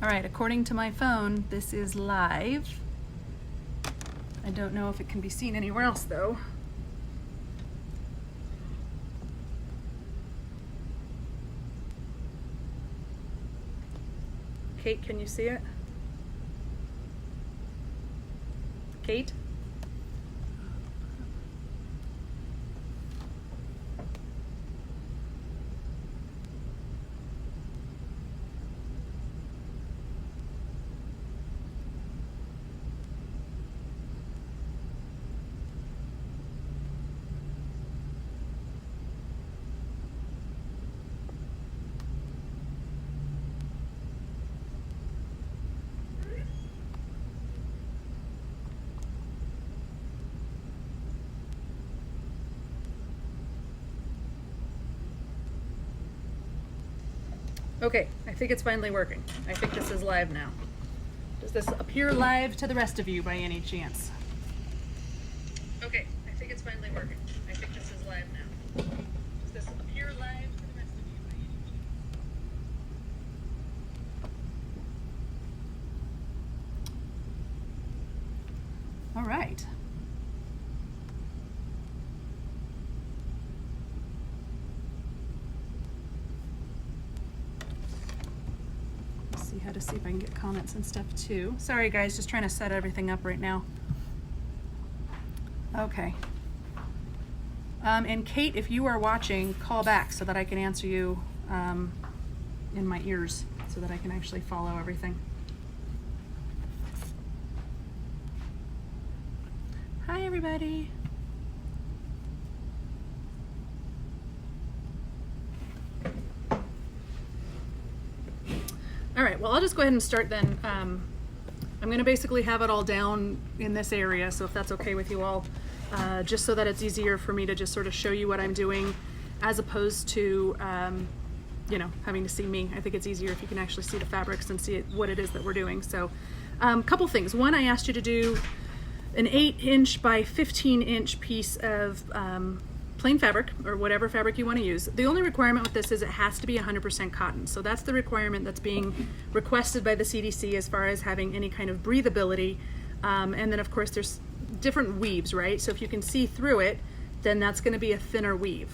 All right, according to my phone, this is live. I don't know if it can be seen anywhere else though. Kate, can you see it? Kate? Okay, I think it's finally working. I think this is live now. Does this appear live to the rest of you by any chance? Okay, I think it's finally working. I think this is live now. Does this appear live to the rest of you by any chance? All right. How to see if I can get comments and stuff too. Sorry guys, just trying to set everything up right now. Okay. And Kate, if you are watching, call back so that I can answer you in my ears so that I can actually follow everything. Hi everybody. All right, well, I'll just go ahead and start then. I'm going to basically have it all down in this area, so if that's okay with you all, just so that it's easier for me to just sort of show you what I'm doing as opposed to, you know, having to see me. I think it's easier if you can actually see the fabrics and see what it is that we're doing. So couple things. One, I asked you to do an 8-inch by 15-inch piece of plain fabric, or whatever fabric you want to use. The only requirement with this is it has to be 100% cotton. So that's the requirement that's being requested by the CDC as far as having any kind of breathability. And then of course there's different weaves, right? So if you can see through it, then that's going to be a thinner weave.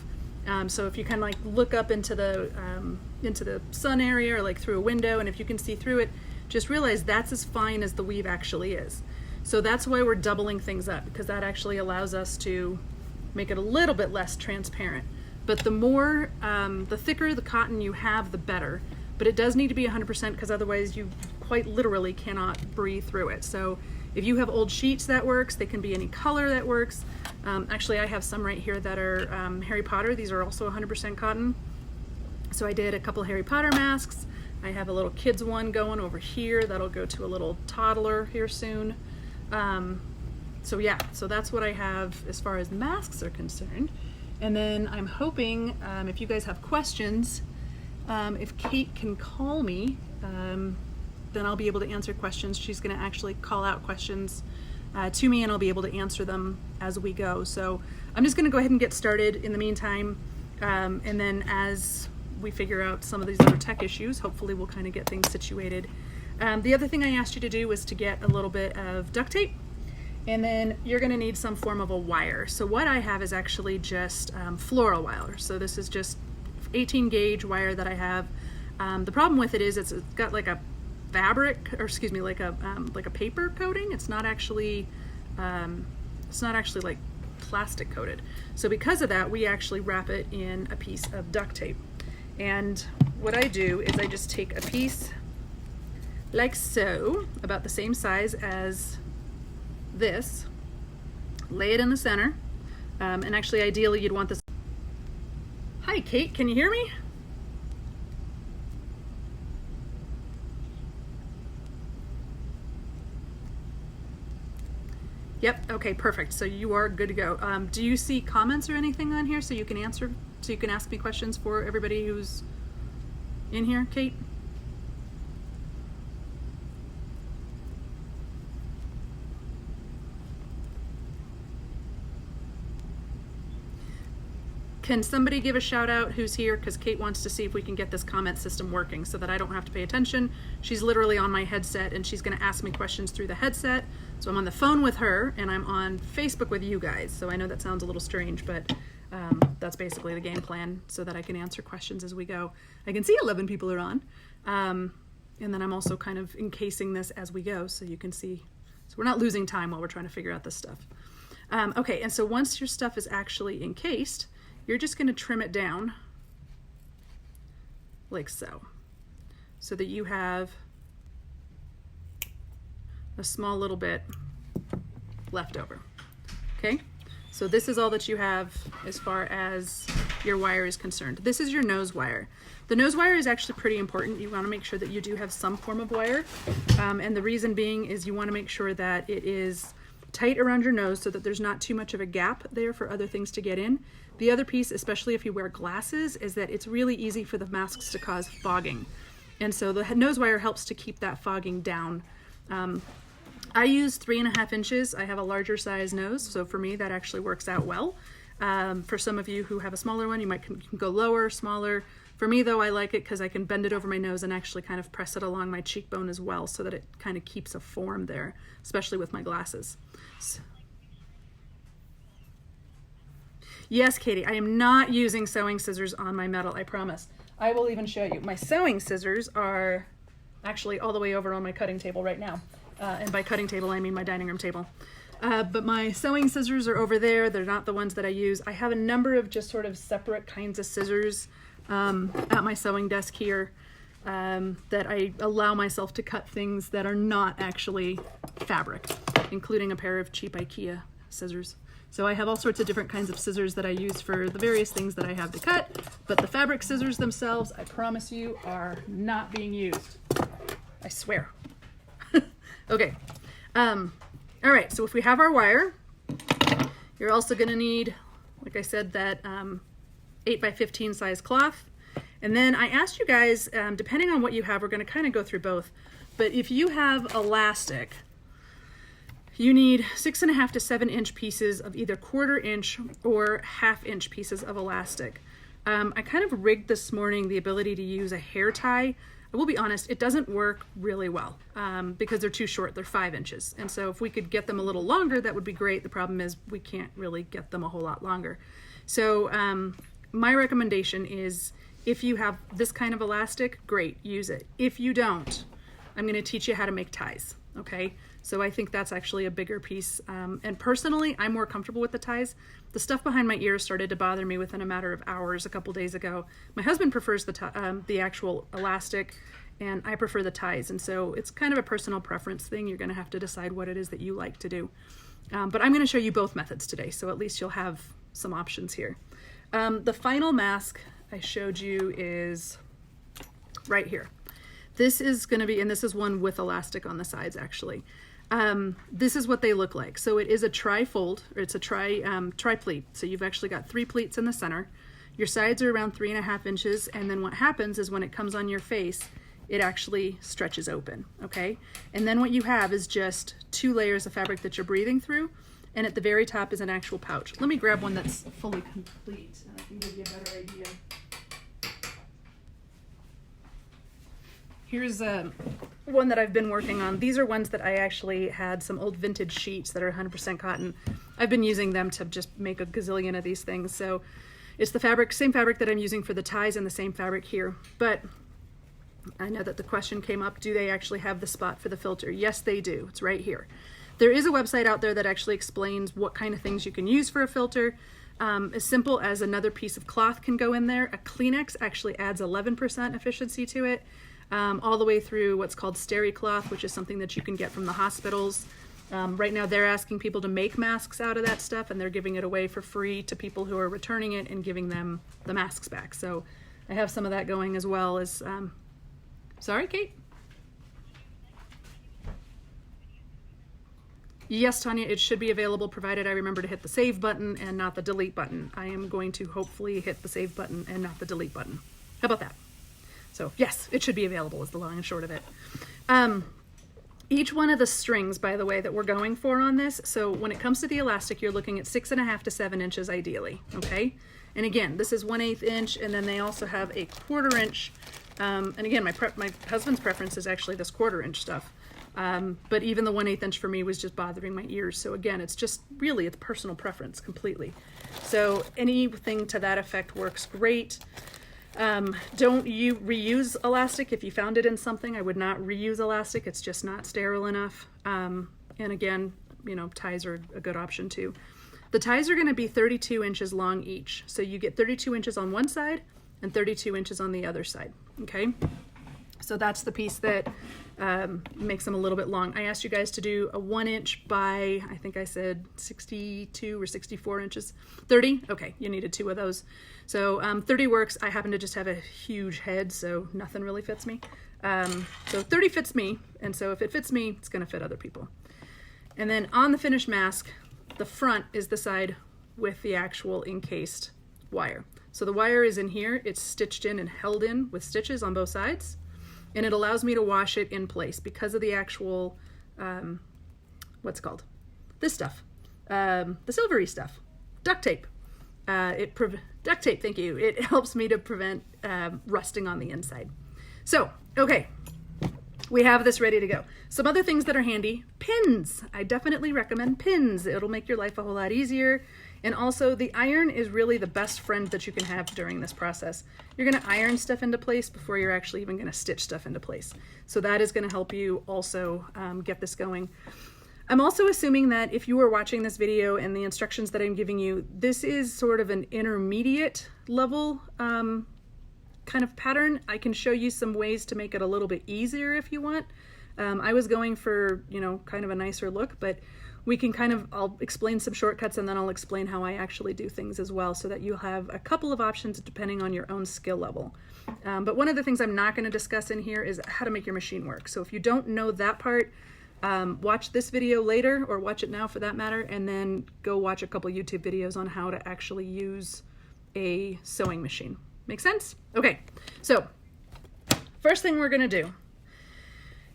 So if you kind of like look up into the sun area or like through a window, and if you can see through it, just realize that's as fine as the weave actually is. So that's why we're doubling things up, because that actually allows us to make it a little bit less transparent. But the more, the thicker the cotton you have, the better. But it does need to be 100% because otherwise you quite literally cannot breathe through it. So if you have old sheets, that works. They can be any color, that works. Actually, I have some right here that are Harry Potter. These are also 100% cotton. So I did a couple Harry Potter masks. I have a little kids one going over here. That'll go to a little toddler here soon. So yeah, so that's what I have as far as masks are concerned. And then I'm hoping if you guys have questions, if Kate can call me, then I'll be able to answer questions. She's going to actually call out questions to me, and I'll be able to answer them as we go. So I'm just going to go ahead and get started in the meantime. And then as we figure out some of these other tech issues, hopefully we'll kind of get things situated. The other thing I asked you to do was to get a little bit of duct tape. And then you're going to need some form of a wire. So what I have is actually just floral wire. So this is just 18 gauge wire that I have. The problem with it is it's got like a fabric, or excuse me, like a paper coating. It's not actually like plastic coated. So because of that, we actually wrap it in a piece of duct tape. And what I do is I just take a piece like so, about the same size as this, lay it in the center, and actually ideally you'd want this. Hi Kate, can you hear me? Yep, okay, perfect. So you are good to go. Do you see comments or anything on here so you can answer, so you can ask me questions for everybody who's in here, Kate? Can somebody give a shout out who's here? Because Kate wants to see if we can get this comment system working so that I don't have to pay attention. She's literally on my headset and she's going to ask me questions through the headset. So I'm on the phone with her and I'm on Facebook with you guys. So I know that sounds a little strange, but that's basically the game plan so that I can answer questions as we go. I can see 11 people are on. And then I'm also kind of encasing this as we go so you can see. So we're not losing time while we're trying to figure out this stuff. Okay, and so once your stuff is actually encased, you're just going to trim it down like so that you have a small little bit left over. Okay, so this is all that you have as far as your wire is concerned. This is your nose wire. The nose wire is actually pretty important. You want to make sure that you do have some form of wire, and the reason being is you want to make sure that it is tight around your nose so that there's not too much of a gap there for other things to get in. The other piece, especially if you wear glasses, is that it's really easy for the masks to cause fogging. And so the nose wire helps to keep that fogging down. I use 3.5 inches. I have a larger size nose, so for me that actually works out well. For some of you who have a smaller one, you can go lower, smaller. For me though, I like it because I can bend it over my nose and actually kind of press it along my cheekbone as well so that it kind of keeps a form there, especially with my glasses. So, yes, Katie, I am not using sewing scissors on my metal, I promise. I will even show you. My sewing scissors are actually all the way over on my cutting table right now. And by cutting table, I mean my dining room table. But my sewing scissors are over there. They're not the ones that I use. I have a number of just sort of separate kinds of scissors at my sewing desk here that I allow myself to cut things that are not actually fabric, including a pair of cheap IKEA scissors. So I have all sorts of different kinds of scissors that I use for the various things that I have to cut, but the fabric scissors themselves, I promise you, are not being used. I swear. Okay. All right, so if we have our wire, you're also gonna need, like I said, that 8x15 size cloth. And then I asked you guys, depending on what you have, we're gonna kind of go through both, but if you have elastic, you need 6.5 to 7 inch pieces of either 1/4 inch or 1/2 inch pieces of elastic. I kind of rigged this morning the ability to use a hair tie. I will be honest, it doesn't work really well because they're too short, they're 5 inches. And so if we could get them a little longer, that would be great. The problem is we can't really get them a whole lot longer. So my recommendation is if you have this kind of elastic, great, use it. If you don't, I'm gonna teach you how to make ties, okay? So I think that's actually a bigger piece. And personally, I'm more comfortable with the ties. The stuff behind my ears started to bother me within a matter of hours a couple days ago. My husband prefers the actual elastic, and I prefer the ties. And so it's kind of a personal preference thing. You're gonna have to decide what it is that you like to do. But I'm gonna show you both methods today, so at least you'll have some options here. The final mask I showed you is right here. This is gonna be, and this is one with elastic on the sides actually. This is what they look like. So it is a tri-fold, or it's a tri-pleat. So you've actually got 3 pleats in the center. Your sides are around 3.5 inches, and then what happens is when it comes on your face, it actually stretches open, okay? And then what you have is just 2 layers of fabric that you're breathing through, and at the very top is an actual pouch. Let me grab one that's fully complete, and I can give you a better idea. Here's one that I've been working on. These are ones that I actually had some old vintage sheets that are 100% cotton. I've been using them to just make a gazillion of these things. So it's the fabric, same fabric that I'm using for the ties and the same fabric here. But I know that the question came up, do they actually have the spot for the filter? Yes, they do. It's right here. There is a website out there that actually explains what kind of things you can use for a filter. As simple as another piece of cloth can go in there. A Kleenex actually adds 11% efficiency to it. All the way through what's called SteriCloth, which is something that you can get from the hospitals. Right now they're asking people to make masks out of that stuff, and they're giving it away for free to people who are returning it and giving them the masks back. So I have some of that going as well as, sorry, Kate? Yes, Tanya, it should be available provided I remember to hit the save button and not the delete button. I am going to hopefully hit the save button and not the delete button. How about that? So yes, it should be available is the long and short of it. Each one of the strings, by the way, that we're going for on this, so when it comes to the elastic, you're looking at 6.5 to 7 inches ideally, okay? And again, this is 1/8 inch, and then they also have a 1/4 inch. And again, my husband's preference is actually this 1/4 inch stuff. But even the 1/8 inch for me was just bothering my ears. So again, it's just really, it's personal preference completely. So anything to that effect works great. Don't you reuse elastic if you found it in something. I would not reuse elastic. It's just not sterile enough. And again, you know, ties are a good option too. The ties are going to be 32 inches long each. So you get 32 inches on one side and 32 inches on the other side. Okay. So that's the piece that makes them a little bit long. I asked you guys to do a 1 inch by, I think I said 62 or 64 inches. 30? Okay, you needed 2 of those. So 30 works. I happen to just have a huge head, so nothing really fits me. So 30 fits me, and so if it fits me, it's going to fit other people. And then on the finished mask, the front is the side with the actual encased wire. So the wire is in here. It's stitched in and held in with stitches on both sides. And it allows me to wash it in place because of the actual, what's it called? This stuff, the silvery stuff, duct tape. Duct tape, thank you. It helps me to prevent rusting on the inside. So, okay, we have this ready to go. Some other things that are handy, pins. I definitely recommend pins. It'll make your life a whole lot easier. And also the iron is really the best friend that you can have during this process. You're gonna iron stuff into place before you're actually even gonna stitch stuff into place. So that is gonna help you also get this going. I'm also assuming that if you are watching this video and the instructions that I'm giving you, this is sort of an intermediate level kind of pattern. I can show you some ways to make it a little bit easier if you want. I was going for, you know, kind of a nicer look, but we can I'll explain some shortcuts and then I'll explain how I actually do things as well so that you'll have a couple of options depending on your own skill level. But one of the things I'm not going to discuss in here is how to make your machine work. So if you don't know that part, watch this video later, or watch it now for that matter, and then go watch a couple YouTube videos on how to actually use a sewing machine. Make sense? Okay, so first thing we're going to do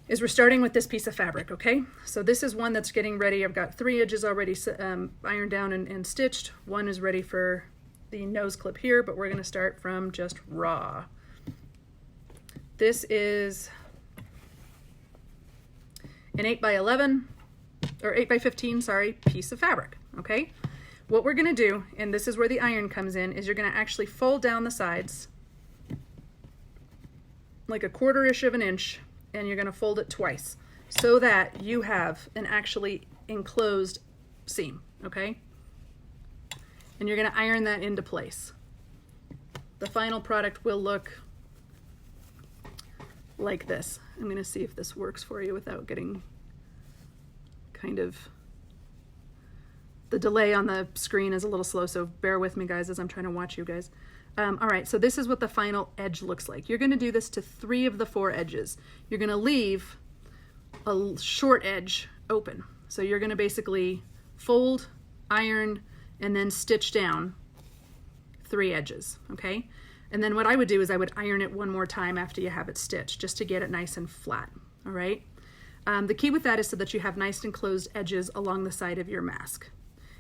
is we're starting with this piece of fabric, okay? So this is one that's getting ready. I've got 3 edges already ironed down and stitched. One is ready for the nose clip here, but we're gonna start from just raw. This is an 8x11, or 8x15, sorry, piece of fabric, okay? What we're gonna do, and this is where the iron comes in, is you're gonna actually fold down the sides like 1/4-ish of an inch, and you're gonna fold it twice so that you have an actually enclosed seam, okay? And you're gonna iron that into place. The final product will look like this. I'm gonna see if this works for you without getting kind of, the delay on the screen is a little slow, so bear with me guys as I'm trying to watch you guys. All right, so this is what the final edge looks like. You're gonna do this to 3 of the 4 edges. You're gonna leave a short edge open. So you're gonna basically fold, iron, and then stitch down 3 edges, okay? And then what I would do is I would iron it one more time after you have it stitched, just to get it nice and flat, all right? The key with that is so that you have nice and closed edges along the side of your mask.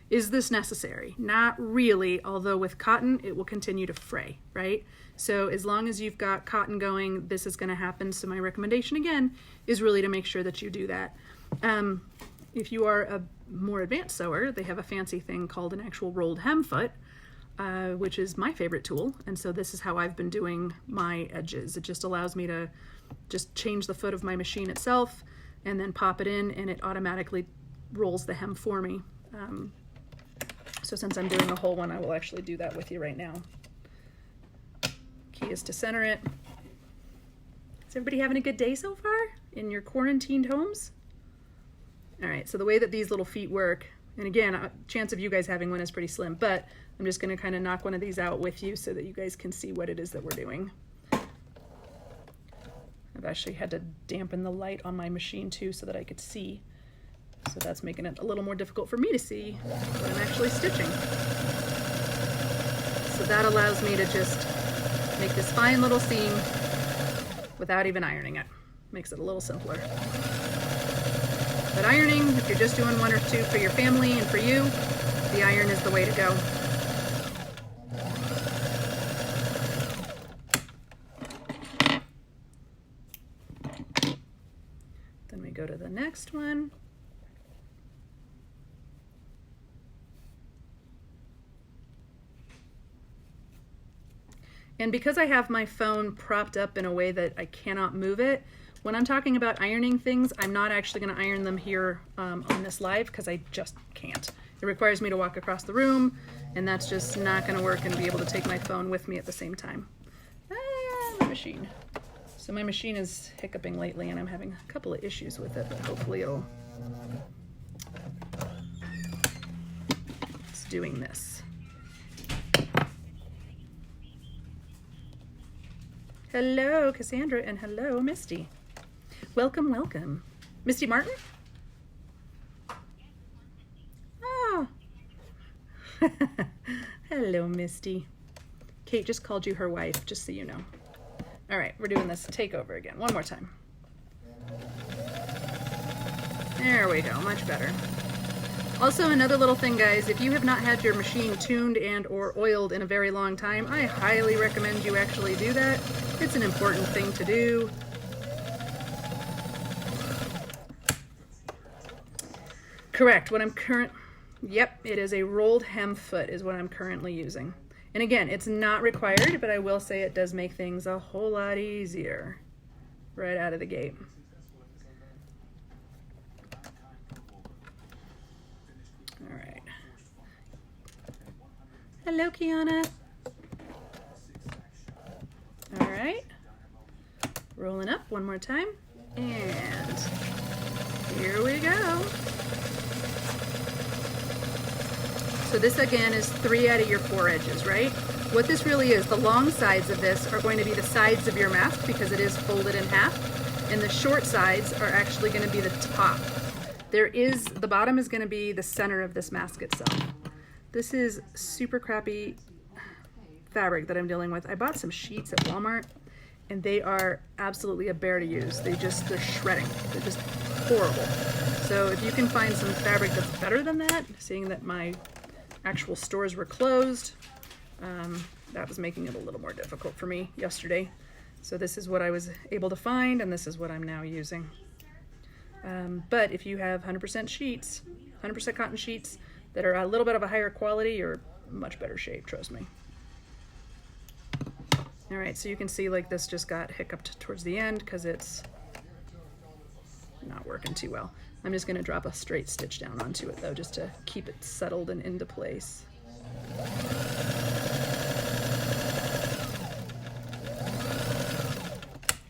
Is this necessary? Not really, although with cotton, it will continue to fray, right? So as long as you've got cotton going, this is gonna happen. So my recommendation again is really to make sure that you do that. If you are a more advanced sewer, they have a fancy thing called an actual rolled hem foot, which is my favorite tool. And so this is how I've been doing my edges. It just allows me to just change the foot of my machine itself and then pop it in, and it automatically rolls the hem for me. So since I'm doing the whole one, I will actually do that with you right now. Key is to center it. Is everybody having a good day so far in your quarantined homes? All right, so the way that these little feet work, and again, chance of you guys having one is pretty slim, but I'm just gonna kind of knock one of these out with you so that you guys can see what it is that we're doing. I've actually had to dampen the light on my machine too so that I could see. So that's making it a little more difficult for me to see when I'm actually stitching. So that allows me to just make this fine little seam without even ironing it. Makes it a little simpler. But ironing, if you're just doing 1 or 2 for your family and for you, the iron is the way to go. go to the next one. And because I have my phone propped up in a way that I cannot move it, when I'm talking about ironing things, I'm not actually going to iron them here on this live because I just can't. It requires me to walk across the room, and that's just not going to work and be able to take my phone with me at the same time. My machine. So my machine is hiccuping lately, and I'm having a couple of issues with it, but hopefully it's doing this. Hello, Cassandra, and hello, Misty. Welcome, welcome. Misty Martin? Oh. Hello, Misty. Kate just called you her wife, just so you know. All right, we're doing this takeover again. One more time. There we go, much better. Also, another little thing, guys, if you have not had your machine tuned and or oiled in a very long time, I highly recommend you actually do that. It's an important thing to do. Correct, yep, it is a rolled hem foot is what I'm currently using. And again, it's not required, but I will say it does make things a whole lot easier right out of the gate. All right. Hello, Kiana. All right. Rolling up one more time. And here we go. So this again is 3 out of your 4 edges, right? What this really is, the long sides of this are going to be the sides of your mask because it is folded in half, and the short sides are actually going to be the top. The bottom is going to be the center of this mask itself. This is super crappy fabric that I'm dealing with. I bought some sheets at Walmart, and they are absolutely a bear to use. They're shredding. They're just horrible. So if you can find some fabric that's better than that, seeing that my actual stores were closed, that was making it a little more difficult for me yesterday. So this is what I was able to find, and this is what I'm now using. But if you have 100% sheets, 100% cotton sheets that are a little bit of a higher quality, you're in much better shape, trust me. All right, so you can see like this just got hiccuped towards the end because it's not working too well. I'm just gonna drop a straight stitch down onto it though, just to keep it settled and into place.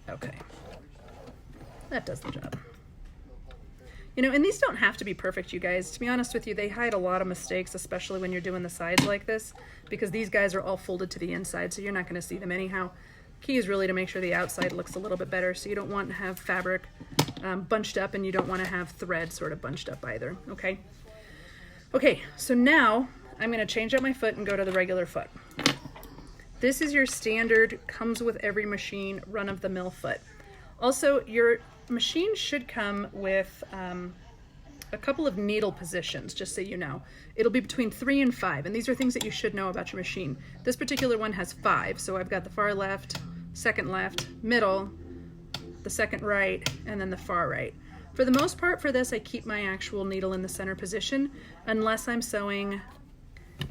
Okay, that does the job. You know, and these don't have to be perfect, you guys. To be honest with you, they hide a lot of mistakes, especially when you're doing the sides like this, because these guys are all folded to the inside, so you're not gonna see them anyhow. Key is really to make sure the outside looks a little bit better, so you don't want to have fabric bunched up, and you don't want to have thread sort of bunched up either, okay? Okay, so now I'm gonna change up my foot and go to the regular foot. This is your standard, comes with every machine, run-of-the-mill foot. Also, your machine should come with a couple of needle positions, just so you know. It'll be between 3 and 5, and these are things that you should know about your machine. This particular one has 5, so I've got the far left, second left, middle, the second right, and then the far right. For the most part for this, I keep my actual needle in the center position, unless I'm sewing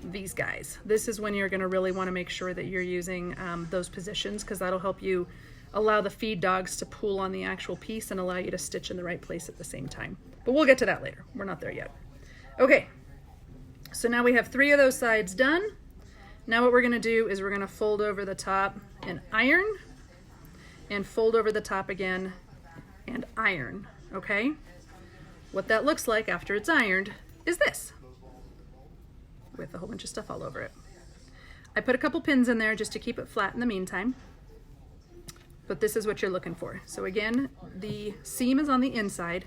these guys. This is when you're gonna really wanna make sure that you're using those positions, because that'll help you allow the feed dogs to pull on the actual piece and allow you to stitch in the right place at the same time. But we'll get to that later. We're not there yet. Okay, so now we have 3 of those sides done. Now what we're gonna do is we're gonna fold over the top and iron, and fold over the top again and iron, okay? What that looks like after it's ironed is this, with a whole bunch of stuff all over it. I put a couple pins in there just to keep it flat in the meantime. But this is what you're looking for. So again, the seam is on the inside,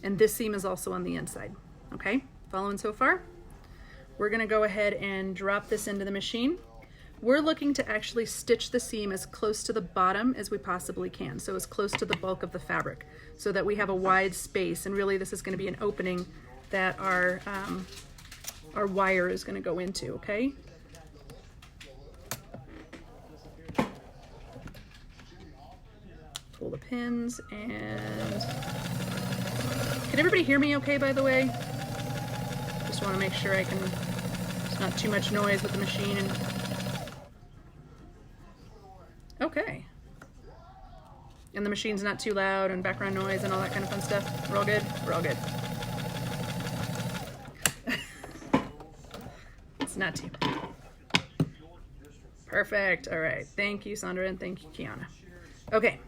and this seam is also on the inside. Okay, following so far? We're gonna go ahead and drop this into the machine. We're looking to actually stitch the seam as close to the bottom as we possibly can, so as close to the bulk of the fabric, so that we have a wide space, and really this is gonna be an opening that our wire is gonna go into, okay? Pull the pins and Can everybody hear me okay, by the way? Just want to make sure there's not too much noise with the machine. Okay. And the machine's not too loud and background noise and all that kind of fun stuff. We're all good? We're all good. It's not too. Perfect. All right. Thank you, Sandra, and thank you, Kiana. Okay.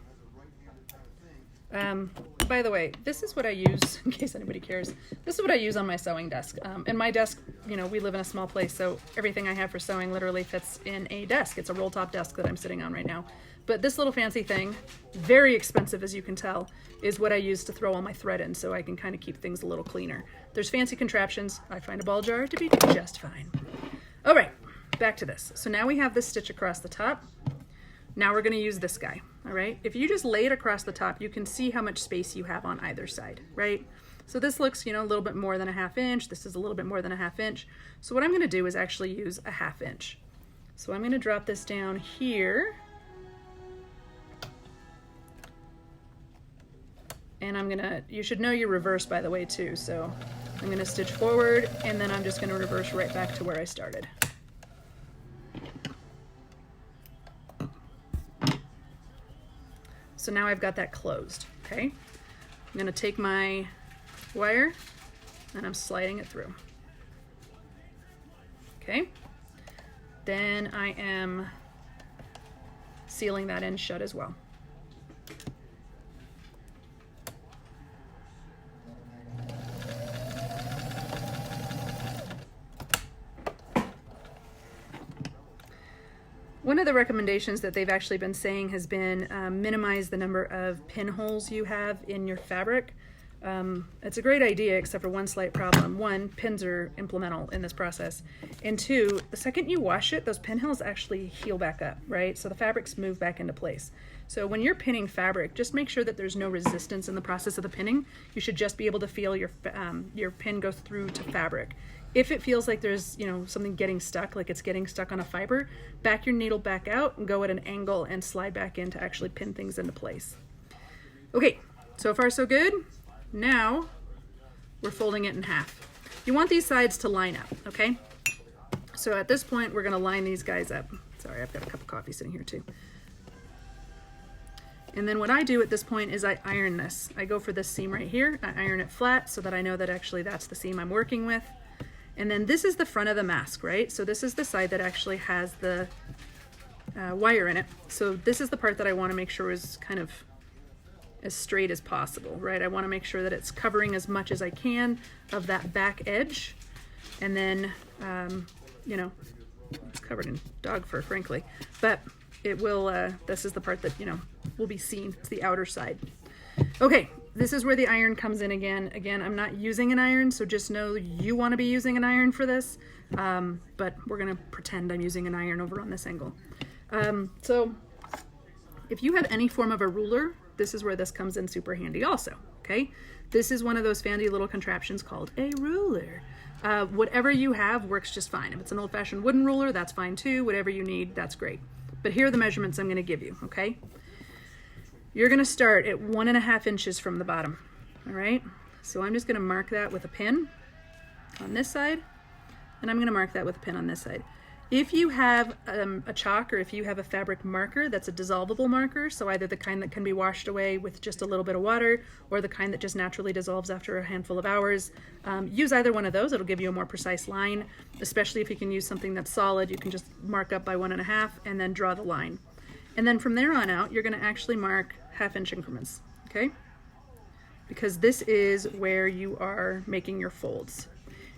By the way, this is what I use, in case anybody cares. This is what I use on my sewing desk. And my desk, you know, we live in a small place, so everything I have for sewing literally fits in a desk. It's a roll-top desk that I'm sitting on right now. But this little fancy thing, very expensive as you can tell, is what I use to throw all my thread in so I can kind of keep things a little cleaner. There's fancy contraptions. I find a ball jar to be just fine. All right, back to this. So now we have this stitch across the top. Now we're going to use this guy, all right? If you just lay it across the top, you can see how much space you have on either side, right? So this looks, you know, a little bit more than a 1/2 inch. This is a little bit more than a 1/2 inch. So what I'm going to do is actually use a 1/2 inch. So I'm going to drop this down here. And I'm going to, you should know your reverse, by the way, too. So I'm going to stitch forward, and then I'm just going to reverse right back to where I started. So now I've got that closed, okay? I'm gonna take my wire and I'm sliding it through. Okay? Then I am sealing that end shut as well. One of the recommendations that they've actually been saying has been minimize the number of pinholes you have in your fabric. It's a great idea, except for one slight problem. One, pins are implemental in this process. And two, the second you wash it, those pinholes actually heal back up, right? So the fabrics move back into place. So when you're pinning fabric, just make sure that there's no resistance in the process of the pinning. You should just be able to feel your pin go through to fabric. If it feels like there's, you know, something getting stuck, like it's getting stuck on a fiber, back your needle back out and go at an angle and slide back in to actually pin things into place. Okay, so far so good. Now we're folding it in half. You want these sides to line up, okay? So at this point, we're gonna line these guys up. Sorry, I've got a cup of coffee sitting here too. And then what I do at this point is I iron this. I go for this seam right here. I iron it flat so that I know that actually that's the seam I'm working with. And then this is the front of the mask, right? So this is the side that actually has the wire in it. So this is the part that I want to make sure is kind of as straight as possible, right? I want to make sure that it's covering as much as I can of that back edge. And then, you know, it's covered in dog fur, frankly, but it will, this is the part that, you know, will be seen. It's the outer side. Okay, this is where the iron comes in again. Again, I'm not using an iron, so just know you want to be using an iron for this, but we're going to pretend I'm using an iron over on this angle. So if you have any form of a ruler, this is where this comes in super handy also, okay? This is one of those fancy little contraptions called a ruler. Whatever you have works just fine. If it's an old-fashioned wooden ruler, that's fine too. Whatever you need, that's great. But here are the measurements I'm going to give you, okay? You're going to start at 1.5 inches from the bottom, all right? So I'm just going to mark that with a pin on this side, and I'm going to mark that with a pin on this side. If you have a chalk, or if you have a fabric marker that's a dissolvable marker, so either the kind that can be washed away with just a little bit of water, or the kind that just naturally dissolves after a handful of hours, use either one of those. It'll give you a more precise line, especially if you can use something that's solid. You can just mark up by 1.5 and then draw the line. And then from there on out, you're going to actually mark 1/2 inch increments, okay? Because this is where you are making your folds.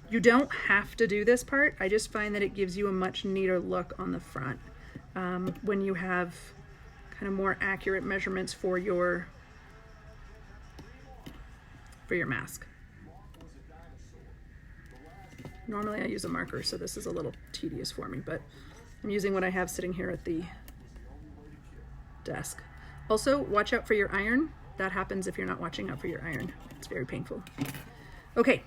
You don't have to do this part. I just find that it gives you a much neater look on the front when you have kind of more accurate measurements for your mask. Normally I use a marker, so this is a little tedious for me, but I'm using what I have sitting here at the desk. Also, watch out for your iron. That happens if you're not watching out for your iron. It's very painful. Okay.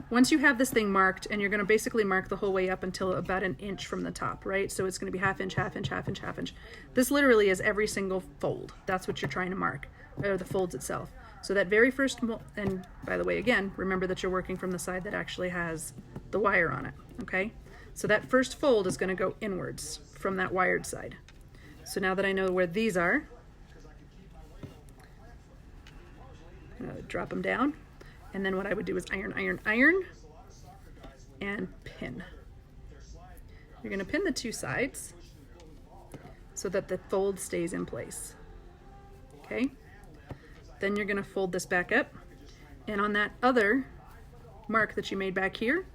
Once you have this thing marked, and you're going to basically mark the whole way up until about 1 inch from the top, right? So it's going to be 1/2 inch, 1/2 inch, 1/2 inch, 1/2 inch. This literally is every single fold. That's what you're trying to mark, or the folds itself. So that very first, and by the way, again, remember that you're working from the side that actually has the wire on it, okay? So that first fold is going to go inwards from that wired side. So now that I know where these are, I'm going to drop them down. And then what I would do is iron, iron, iron, and pin. You're going to pin the two sides so that the fold stays in place. Okay? Then you're going to fold this back up. And on that other mark that you made back here,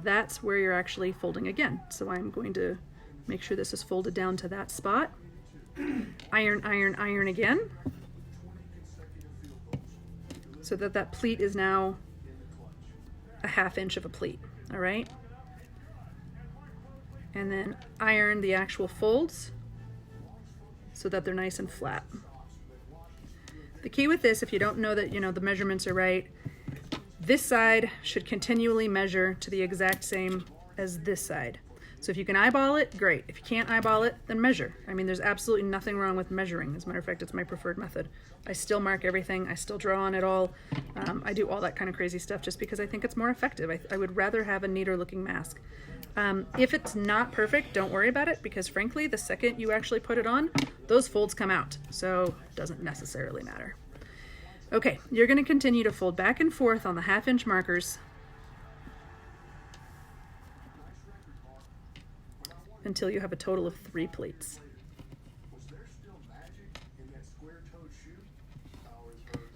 that's where you're actually folding again. So I'm going to make sure this is folded down to that spot. Iron, iron, iron again. So that that pleat is now a 1/2 inch of a pleat, all right? And then iron the actual folds so that they're nice and flat. The key with this, if you don't know that, you know, the measurements are right, this side should continually measure to the exact same as this side. So if you can eyeball it, great. If you can't eyeball it, then measure. I mean, there's absolutely nothing wrong with measuring. As a matter of fact, it's my preferred method. I still mark everything. I still draw on it all. I do all that kind of crazy stuff just because I think it's more effective. I would rather have a neater looking mask. If it's not perfect, don't worry about it, because frankly, the second you actually put it on, those folds come out. So it doesn't necessarily matter. Okay, you're going to continue to fold back and forth on the 1/2 inch markers until you have a total of 3 pleats.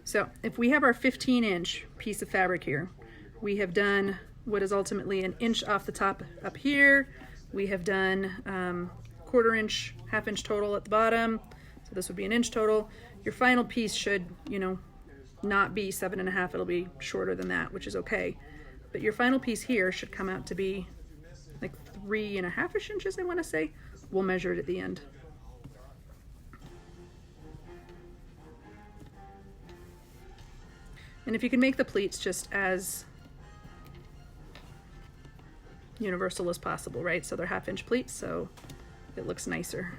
So if we have our 15-inch piece of fabric here, we have done what is ultimately an inch off the top up here. We have done 1/4 inch, 1/2 inch total at the bottom. So this would be an inch total. Your final piece should, you know, not be 7.5. It'll be shorter than that, which is okay. But your final piece here should come out to be like 3.5-ish inches, I want to say. We'll measure it at the end. And if you can make the pleats just as universal as possible, right? So they're 1/2 inch pleats, so it looks nicer.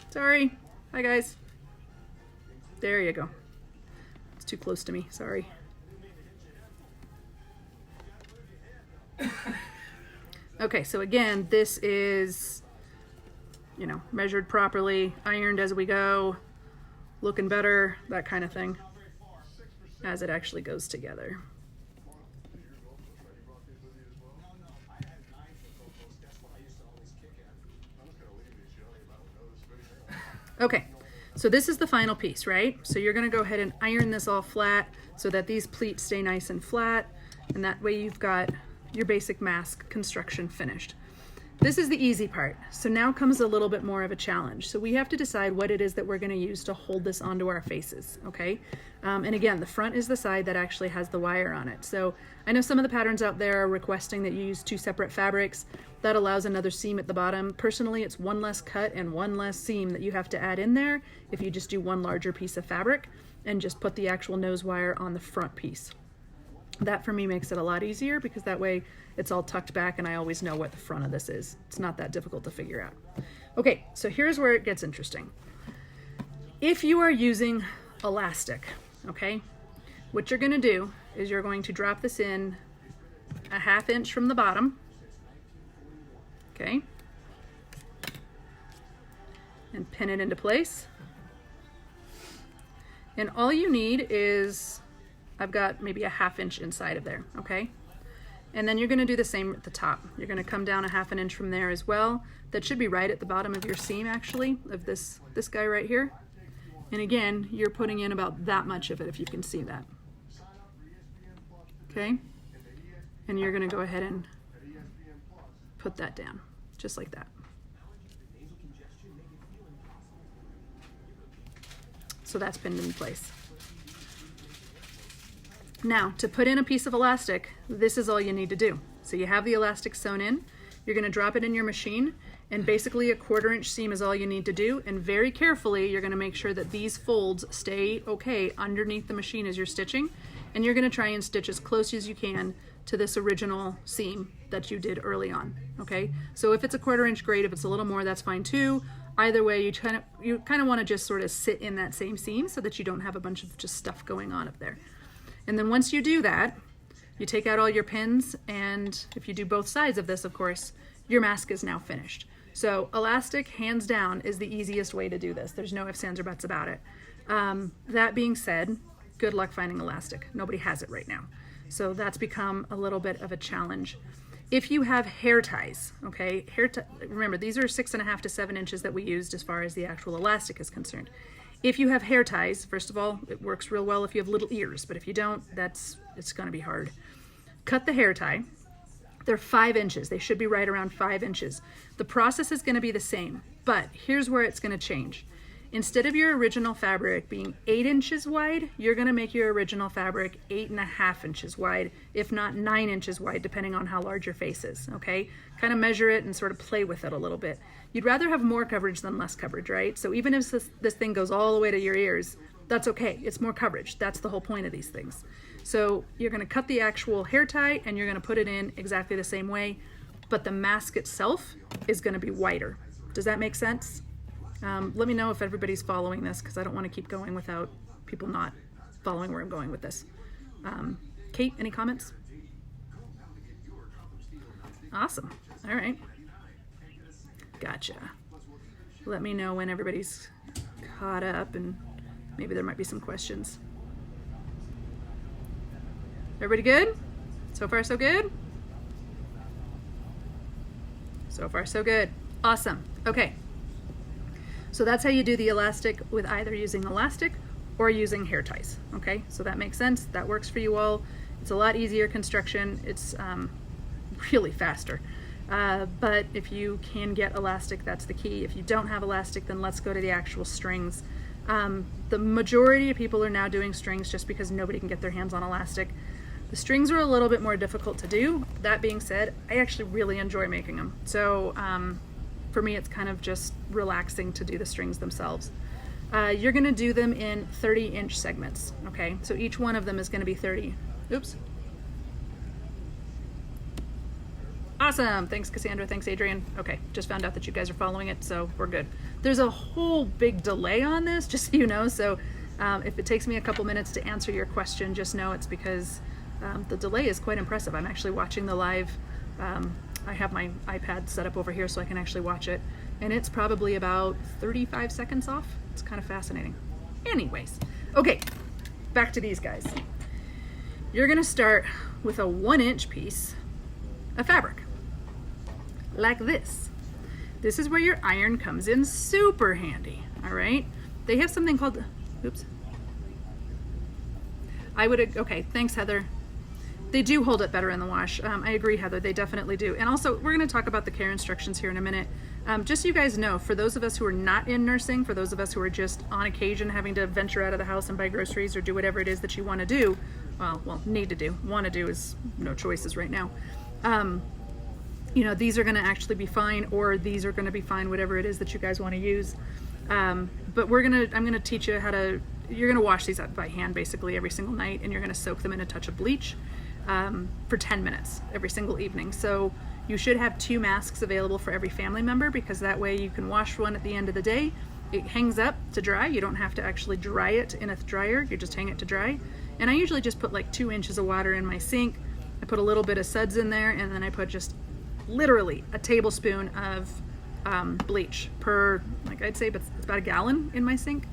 Sorry. Hi, guys. There you go. It's too close to me. Sorry. Okay, so again, this is, you know, measured properly, ironed as we go, looking better, that kind of thing, as it actually goes together. Okay, so this is the final piece, right? So you're going to go ahead and iron this all flat so that these pleats stay nice and flat, and that way you've got your basic mask construction finished. This is the easy part. So now comes a little bit more of a challenge. So we have to decide what it is that we're going to use to hold this onto our faces, okay? And again, the front is the side that actually has the wire on it. So I know some of the patterns out there are requesting that you use 2 separate fabrics. That allows another seam at the bottom. Personally, it's 1 less cut and 1 less seam that you have to add in there if you just do 1 larger piece of fabric and just put the actual nose wire on the front piece. That for me makes it a lot easier because that way it's all tucked back and I always know what the front of this is. It's not that difficult to figure out. Okay, so here's where it gets interesting. If you are using elastic, okay, what you're gonna do is you're going to drop this in a 1/2 inch from the bottom, okay, and pin it into place. And all you need is, I've got maybe a 1/2 inch inside of there, okay? And then you're gonna do the same at the top. You're gonna come down a 1/2 inch from there as well. That should be right at the bottom of your seam actually, of this guy right here. And again, you're putting in about that much of it if you can see that. Okay? And you're gonna go ahead and put that down, just like that. So that's pinned in place. Now, to put in a piece of elastic, this is all you need to do. So you have the elastic sewn in, you're gonna drop it in your machine, and basically a 1/4 inch seam is all you need to do, and very carefully, you're gonna make sure that these folds stay okay underneath the machine as you're stitching, and you're gonna try and stitch as close as you can to this original seam that you did early on, okay? So if it's a 1/4 inch, great. If it's a little more, that's fine too. Either way, you kind of want to just sort of sit in that same seam so that you don't have a bunch of just stuff going on up there. And then once you do that, you take out all your pins, and if you do both sides of this, of course, your mask is now finished. So elastic, hands down, is the easiest way to do this. There's no ifs, ands, or buts about it. That being said, good luck finding elastic. Nobody has it right now. So that's become a little bit of a challenge. If you have hair ties, okay, remember these are 6.5 to 7 inches that we used as far as the actual elastic is concerned. If you have hair ties, first of all, it works real well if you have little ears, but if you don't, it's gonna be hard. Cut the hair tie. They're 5 inches. They should be right around 5 inches. The process is gonna be the same, but here's where it's gonna change. Instead of your original fabric being 8 inches wide, you're gonna make your original fabric 8.5 inches wide, if not 9 inches wide, depending on how large your face is, okay? Kind of measure it and sort of play with it a little bit. You'd rather have more coverage than less coverage, right? So even if this thing goes all the way to your ears, that's okay, it's more coverage. That's the whole point of these things. So you're gonna cut the actual hair tie and you're gonna put it in exactly the same way, but the mask itself is gonna be wider. Does that make sense? Let me know if everybody's following this, because I don't want to keep going without people not following where I'm going with this. Kate, any comments? Awesome. All right. Gotcha. Let me know when everybody's caught up, and maybe there might be some questions. Everybody good? So far, so good? So far, so good. Awesome. Okay. So that's how you do the elastic, with either using elastic or using hair ties, okay? So that makes sense, that works for you all. It's a lot easier construction, it's really faster. But if you can get elastic, that's the key. If you don't have elastic, then let's go to the actual strings. The majority of people are now doing strings just because nobody can get their hands on elastic. The strings are a little bit more difficult to do. That being said, I actually really enjoy making them. So, for me, it's kind of just relaxing to do the strings themselves. You're gonna do them in 30-inch segments, okay? So each one of them is gonna be 30. Oops. Awesome, thanks Cassandra, thanks Adrian. Okay, just found out that you guys are following it, so we're good. There's a whole big delay on this, just so you know, so if it takes me a couple minutes to answer your question, just know it's because the delay is quite impressive. I'm actually watching the live. I have my iPad set up over here so I can actually watch it, and it's probably about 35 seconds off. It's kind of fascinating. Anyways, okay, back to these guys. You're gonna start with a 1-inch piece of fabric, like this. This is where your iron comes in super handy, all right? They have something called, oops. Okay, thanks Heather. They do hold it better in the wash. I agree, Heather, they definitely do. And also, we're gonna talk about the care instructions here in a minute. Just so you guys know, for those of us who are not in nursing, for those of us who are just on occasion having to venture out of the house and buy groceries or do whatever it is that you wanna do, well, need to do, wanna do is no choices right now. You know, these are gonna actually be fine, or these are gonna be fine, whatever it is that you guys wanna use. But I'm gonna teach you how to, you're gonna wash these up by hand basically every single night, and you're gonna soak them in a touch of bleach. For 10 minutes every single evening. So you should have 2 masks available for every family member, because that way you can wash one at the end of the day. It hangs up to dry. You don't have to actually dry it in a dryer. You just hang it to dry. And I usually just put like 2 inches of water in my sink. I put a little bit of suds in there, and then I put just literally a tablespoon of bleach per, like I'd say, but it's about a gallon in my sink.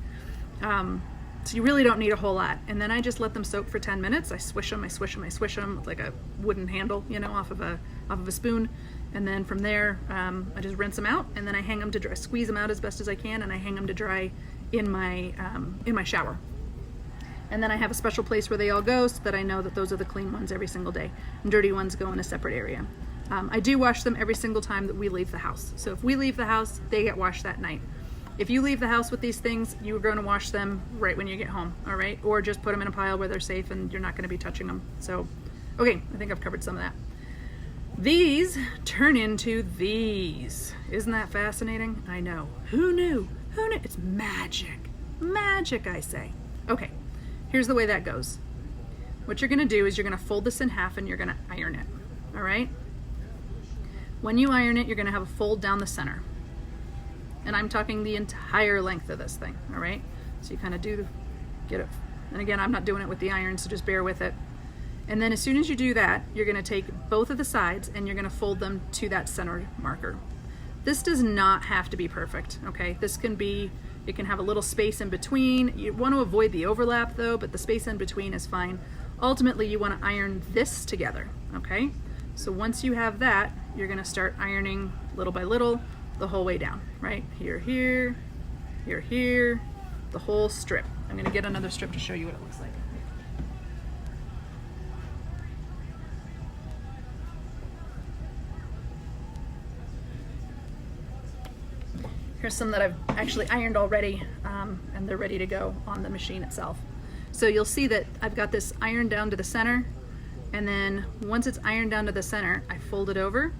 So you really don't need a whole lot. And then I just let them soak for 10 minutes. I swish them with like a wooden handle, you know, off of a spoon. And then from there, I just rinse them out, and then I hang them to dry, squeeze them out as best as I can, and I hang them to dry in my shower. And then I have a special place where they all go, so that I know that those are the clean ones every single day, and dirty ones go in a separate area. I do wash them every single time that we leave the house. So if we leave the house, they get washed that night. If you leave the house with these things, you're going to wash them right when you get home, all right? Or just put them in a pile where they're safe and you're not going to be touching them. So, okay, I think I've covered some of that. These turn into these. Isn't that fascinating? I know. Who knew? Who knew? It's magic. Magic, I say. Okay, here's the way that goes. What you're going to do is you're going to fold this in half and you're going to iron it, all right? When you iron it, you're going to have a fold down the center. And I'm talking the entire length of this thing, all right? So you kind of get it. And again, I'm not doing it with the iron, so just bear with it. And then as soon as you do that, you're gonna take both of the sides and you're gonna fold them to that center marker. This does not have to be perfect, okay? This can be, it can have a little space in between. You want to avoid the overlap though, but the space in between is fine. Ultimately, you want to iron this together, okay? So once you have that, you're gonna start ironing little by little the whole way down, right? Here, here, here, here, the whole strip. I'm gonna get another strip to show you what it looks like. Here's some that I've actually ironed already, and they're ready to go on the machine itself. So you'll see that I've got this ironed down to the center, and then once it's ironed down to the center, I fold it over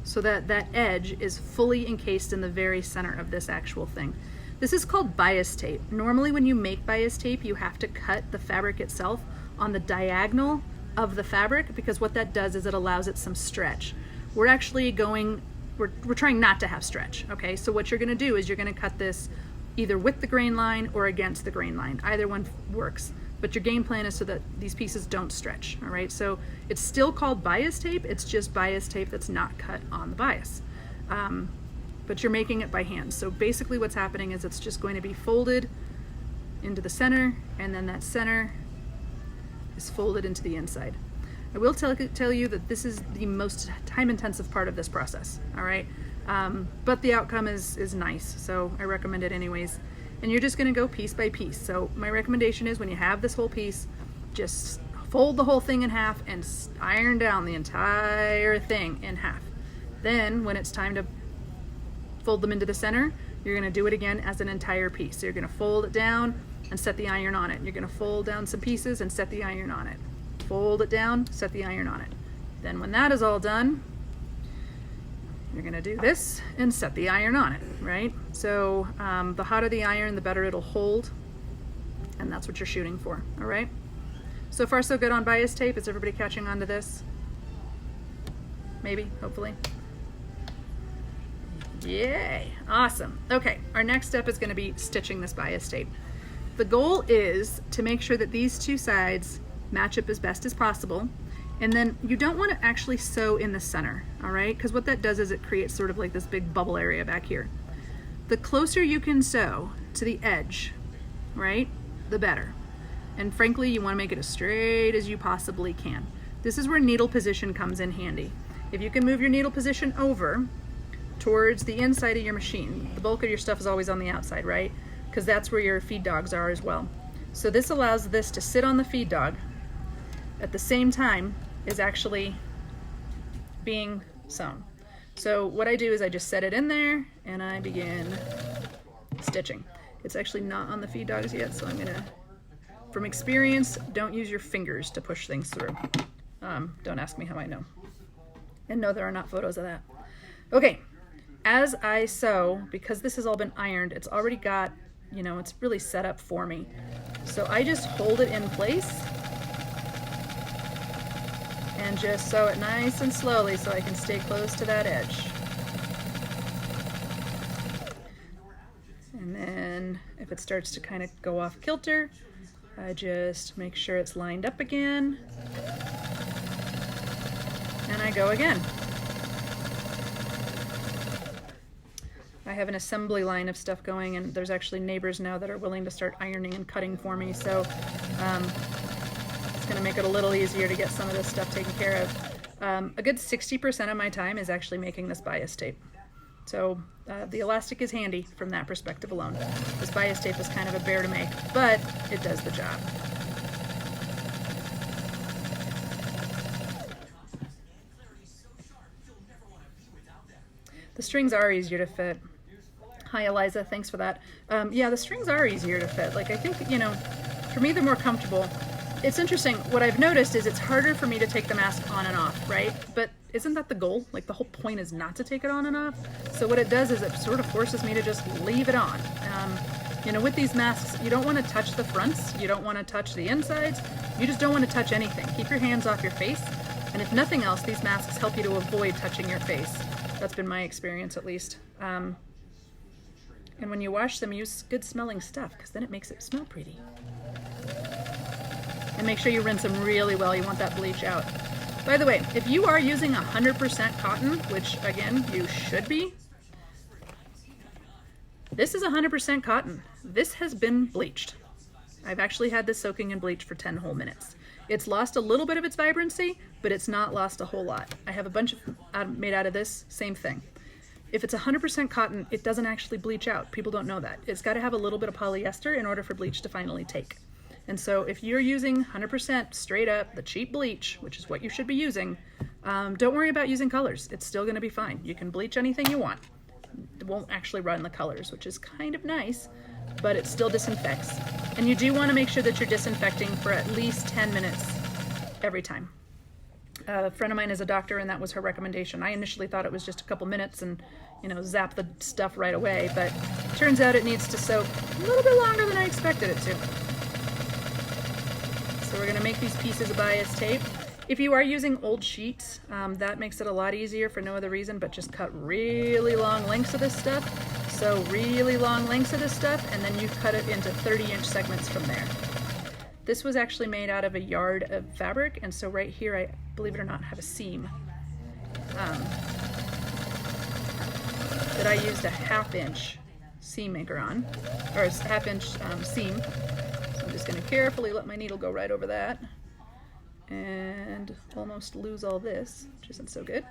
so that that edge is fully encased in the very center of this actual thing. This is called bias tape. Normally when you make bias tape, you have to cut the fabric itself on the diagonal of the fabric, because what that does is it allows it some stretch. We're actually going, we're trying not to have stretch, okay? So what you're gonna do is you're gonna cut this either with the grain line or against the grain line. Either one works. But your game plan is so that these pieces don't stretch, all right? So it's still called bias tape, it's just bias tape that's not cut on the bias. But you're making it by hand. So basically what's happening is it's just going to be folded into the center, and then that center is folded into the inside. I will tell you that this is the most time-intensive part of this process, all right? But the outcome is nice, so I recommend it anyways. And you're just gonna go piece by piece. So my recommendation is when you have this whole piece, just fold the whole thing in half and iron down the entire thing in half. Then when it's time to fold them into the center, you're gonna do it again as an entire piece. So you're gonna fold it down and set the iron on it. You're gonna fold down some pieces and set the iron on it. Fold it down, set the iron on it. Then when that is all done, you're gonna do this and set the iron on it, right? So the hotter the iron, the better it'll hold, and that's what you're shooting for, all right? So far so good on bias tape. Is everybody catching on to this? Maybe, hopefully. Yay, awesome. Okay, our next step is gonna be stitching this bias tape. The goal is to make sure that these two sides match up as best as possible. And then you don't want to actually sew in the center, all right? Because what that does is it creates sort of like this big bubble area back here. The closer you can sew to the edge, right, the better. And frankly, you want to make it as straight as you possibly can. This is where needle position comes in handy. If you can move your needle position over towards the inside of your machine, the bulk of your stuff is always on the outside, right? Because that's where your feed dogs are as well. So this allows this to sit on the feed dog at the same time is actually being sewn. So what I do is I just set it in there and I begin stitching. It's actually not on the feed dogs yet, so I'm gonna, from experience, don't use your fingers to push things through. Don't ask me how I know. And no, there are not photos of that. Okay, as I sew, because this has all been ironed, it's already got, you know, it's really set up for me. So I just hold it in place and just sew it nice and slowly so I can stay close to that edge. And then if it starts to kind of go off kilter, I just make sure it's lined up again, and I go again. I have an assembly line of stuff going, and there's actually neighbors now that are willing to start ironing and cutting for me, so it's gonna make it a little easier to get some of this stuff taken care of. A good 60% of my time is actually making this bias tape. So the elastic is handy from that perspective alone. This bias tape is kind of a bear to make, but it does the job. The strings are easier to fit. Hi, Eliza, thanks for that. Yeah, the strings are easier to fit. Like, I think, you know, for me, they're more comfortable. It's interesting, what I've noticed is it's harder for me to take the mask on and off, right? But isn't that the goal? Like, the whole point is not to take it on and off. So what it does is it sort of forces me to just leave it on. You know, with these masks, you don't want to touch the fronts, you don't want to touch the insides, you just don't want to touch anything. Keep your hands off your face, and if nothing else, these masks help you to avoid touching your face. That's been my experience, at least. And when you wash them, use good smelling stuff, because then it makes it smell pretty. And make sure you rinse them really well. You want that bleach out. By the way, if you are using 100% cotton, which again, you should be, this is 100% cotton. This has been bleached. I've actually had this soaking in bleach for 10 whole minutes. It's lost a little bit of its vibrancy, but it's not lost a whole lot. I have a bunch of made out of this, same thing. If it's 100% cotton, it doesn't actually bleach out. People don't know that. It's got to have a little bit of polyester in order for bleach to finally take. And so if you're using 100% straight up, the cheap bleach, which is what you should be using, don't worry about using colors. It's still going to be fine. You can bleach anything you want. It won't actually run the colors, which is kind of nice, but it still disinfects. And you do want to make sure that you're disinfecting for at least 10 minutes every time. A friend of mine is a doctor, and that was her recommendation. I initially thought it was just a couple minutes and, you know, zap the stuff right away, but turns out it needs to soak a little bit longer than I expected it to. So we're going to make these pieces of bias tape. If you are using old sheets, that makes it a lot easier for no other reason, but just cut really long lengths of this stuff. So really long lengths of this stuff, and then you cut it into 30-inch segments from there. This was actually made out of a yard of fabric, and so right here, I believe it or not, have a seam that I used a 1/2-inch seam maker on, or a 1/2-inch seam. So I'm just going to carefully let my needle go right over that and almost lose all this, which isn't so good.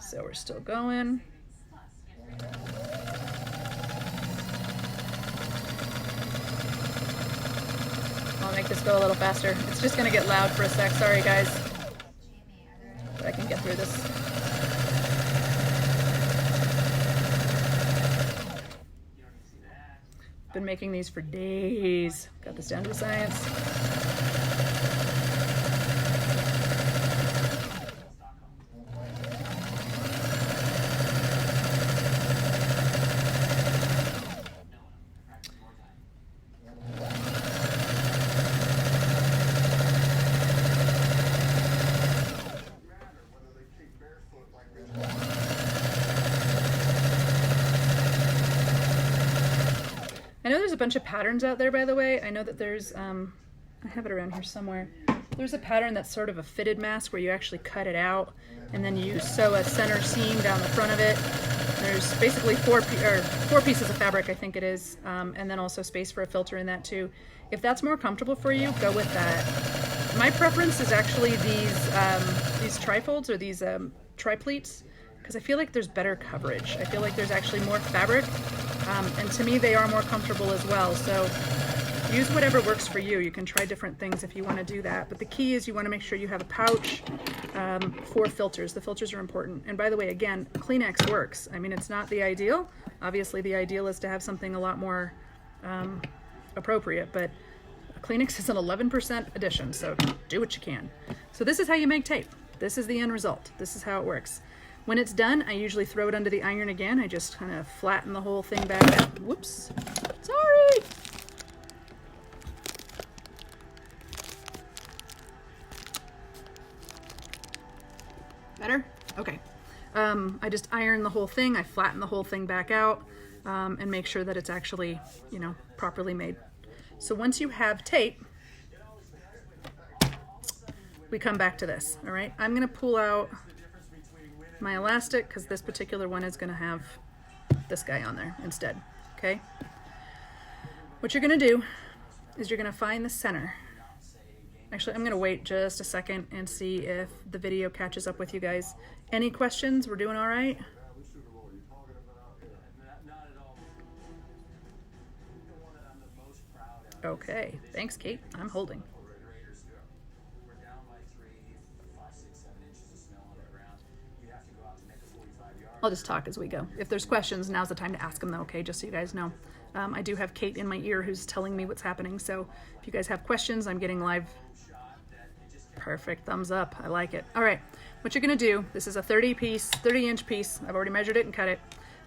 So we're still going. I'll make this go a little faster. It's just going to get loud for a sec. Sorry, guys. But I can get through this. Been making these for days. Got this down to a science. I know there's a bunch of patterns out there, by the way. I know that there's, I have it around here somewhere. There's a pattern that's sort of a fitted mask where you actually cut it out and then you sew a center seam down the front of it. There's basically four pieces of fabric, I think it is, and then also space for a filter in that too. If that's more comfortable for you, go with that. My preference is actually these trifolds or these tripleats, because I feel like there's better coverage. I feel like there's actually more fabric, and to me they are more comfortable as well. So use whatever works for you. You can try different things if you want to do that, but the key is you want to make sure you have a pouch for filters. The filters are important. And by the way, again, Kleenex works. I mean, it's not the ideal. Obviously the ideal is to have something a lot more appropriate, but Kleenex is an 11% addition, so do what you can. So this is how you make tape. This is the end result. This is how it works. When it's done, I usually throw it under the iron again. I just kind of flatten the whole thing back out. Whoops, sorry. Better? Okay. I just iron the whole thing. I flatten the whole thing back out and make sure that it's actually, you know, properly made. So once you have tape, we come back to this, all right? I'm gonna pull out my elastic because this particular one is gonna have this guy on there instead, okay? What you're gonna do is you're gonna find the center. Actually, I'm gonna wait just a second and see if the video catches up with you guys. Any questions? We're doing all right? Okay, thanks, Kate. I'm holding. I'll just talk as we go. If there's questions, now's the time to ask them though, okay? Just so you guys know. I do have Kate in my ear who's telling me what's happening, so if you guys have questions, I'm getting live. Perfect, thumbs up, I like it. All right, what you're gonna do, this is a 30-inch piece. I've already measured it and cut it.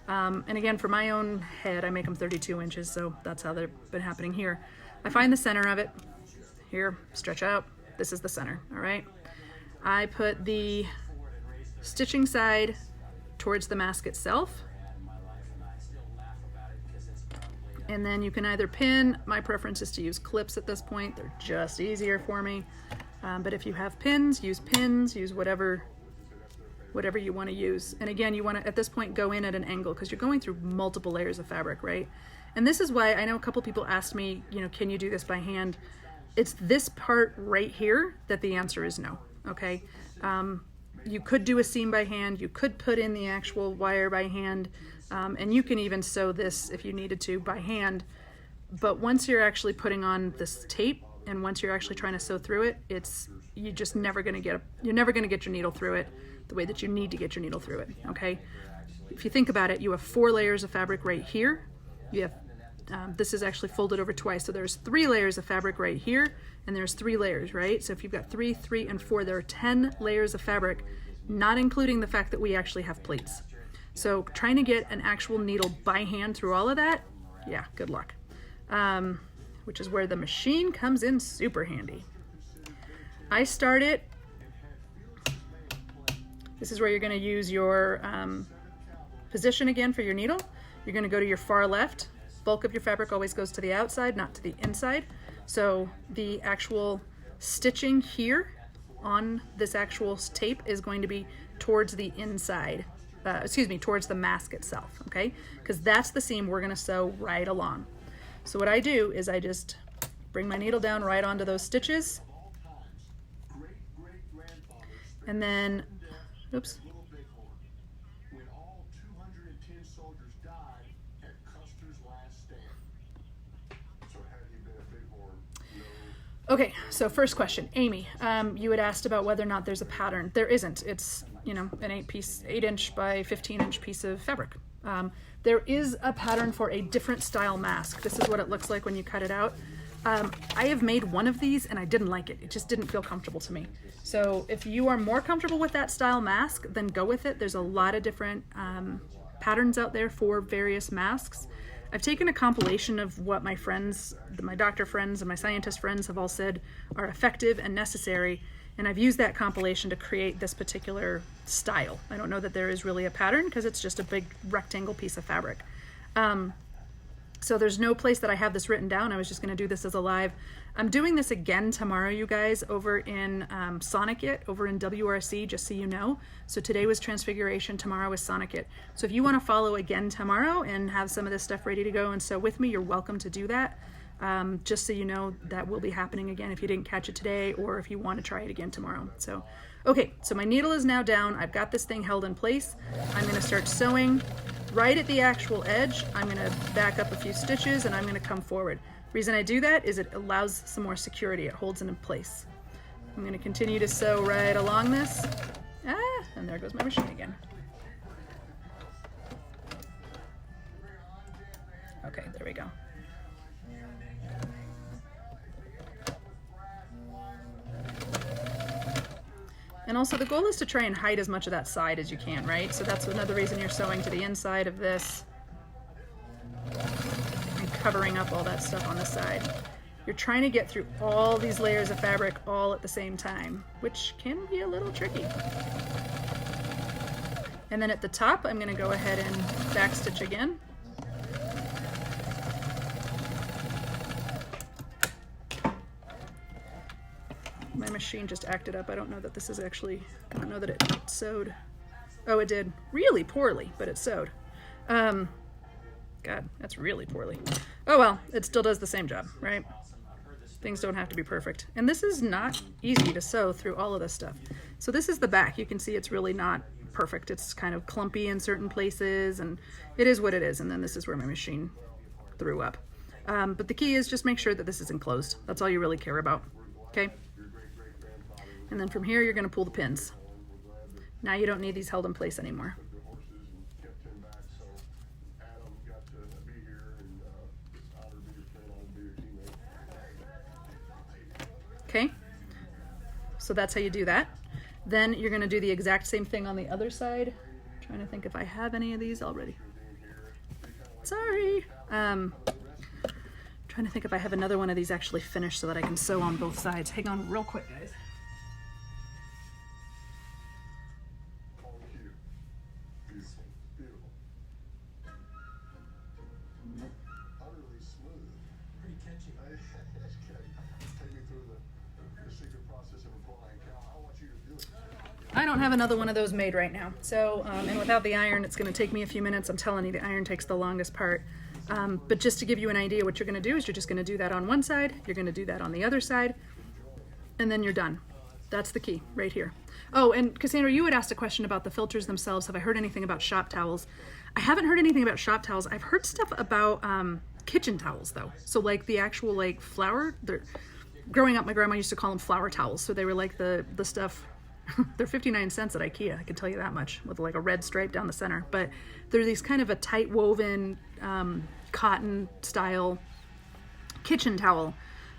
And again, for my own head, I make them 32 inches, so that's how they've been happening here. I find the center of it, here, stretch out, this is the center, all right? I put the stitching side towards the mask itself. And then you can either pin. My preference is to use clips at this point. They're just easier for me. But if you have pins, use whatever you want to use. And again, you want to, at this point, go in at an angle because you're going through multiple layers of fabric, right? And this is why I know a couple people asked me, you know, can you do this by hand? It's this part right here that the answer is no, okay? You could do a seam by hand. You could put in the actual wire by hand. And you can even sew this if you needed to by hand. But once you're actually putting on this tape and once you're actually trying to sew through it, you're just never going to get your needle through it the way that you need to get your needle through it, okay? If you think about it, you have 4 layers of fabric right here. You have, this is actually folded over twice. So there's 3 layers of fabric right here and there's 3 layers, right? So if you've got 3, 3, and 4, there are 10 layers of fabric, not including the fact that we actually have pleats. So trying to get an actual needle by hand through all of that, yeah, good luck. Which is where the machine comes in super handy. I start it, this is where you're gonna use your position again for your needle. You're gonna go to your far left. Bulk of your fabric always goes to the outside, not to the inside. So the actual stitching here on this actual tape is going to be towards the inside. Towards the mask itself, okay? Because that's the seam we're gonna sew right along. So what I do is I just bring my needle down right onto those stitches. And then, oops. Okay, so first question, Amy, you had asked about whether or not there's a pattern. There isn't. It's, you know, an 8-inch by 15-inch piece of fabric. There is a pattern for a different style mask. This is what it looks like when you cut it out. I have made one of these and I didn't like it. It just didn't feel comfortable to me. So if you are more comfortable with that style mask, then go with it. There's a lot of different patterns out there for various masks. I've taken a compilation of what my friends, my doctor friends and my scientist friends have all said are effective and necessary, and I've used that compilation to create this particular style. I don't know that there is really a pattern because it's just a big rectangle piece of fabric. So there's no place that I have this written down. I was just gonna do this as a live. I'm doing this again tomorrow, you guys, over in Sonicit, over in WRC, just so you know. So today was Transfiguration, tomorrow is Sonicit. So if you wanna follow again tomorrow and have some of this stuff ready to go and sew with me, you're welcome to do that. Just so you know, that will be happening again if you didn't catch it today or if you wanna try it again tomorrow. So, okay, so my needle is now down. I've got this thing held in place. I'm gonna start sewing. Right at the actual edge, I'm gonna back up a few stitches and I'm gonna come forward. Reason I do that is it allows some more security. It holds it in place. I'm gonna continue to sew right along this. And there goes my machine again. Okay, there we go. And also the goal is to try and hide as much of that side as you can, right? So that's another reason you're sewing to the inside of this and covering up all that stuff on the side. You're trying to get through all these layers of fabric all at the same time, which can be a little tricky. And then at the top, I'm gonna go ahead and backstitch again. My machine just acted up. I don't know that this is actually, I don't know that it sewed. Oh, it did really poorly, but it sewed. God, that's really poorly. Oh well, it still does the same job, right? Things don't have to be perfect. And this is not easy to sew through all of this stuff. So this is the back. You can see it's really not perfect. It's kind of clumpy in certain places and it is what it is. And then this is where my machine threw up. But the key is just make sure that this is enclosed. That's all you really care about, okay? And then from here, you're gonna pull the pins. Now you don't need these held in place anymore. Okay, so that's how you do that. Then you're gonna do the exact same thing on the other side. I'm trying to think if I have any of these already. Sorry. Trying to think if I have another one of these actually finished so that I can sew on both sides. Hang on real quick, guys. don't have another one of those made right now. So, and without the iron, it's going to take me a few minutes. I'm telling you, the iron takes the longest part. But just to give you an idea, what you're going to do is you're just going to do that on one side, you're going to do that on the other side, and then you're done. That's the key right here. Oh, and Cassandra, you had asked a question about the filters themselves. Have I heard anything about shop towels? I haven't heard anything about shop towels. I've heard stuff about kitchen towels though. So like the actual like flour, growing up, my grandma used to call them flour towels. So they were like the stuff, they're 59 cents at IKEA, I can tell you that much, with like a red stripe down the center. But they're these kind of a tight woven cotton style kitchen towel.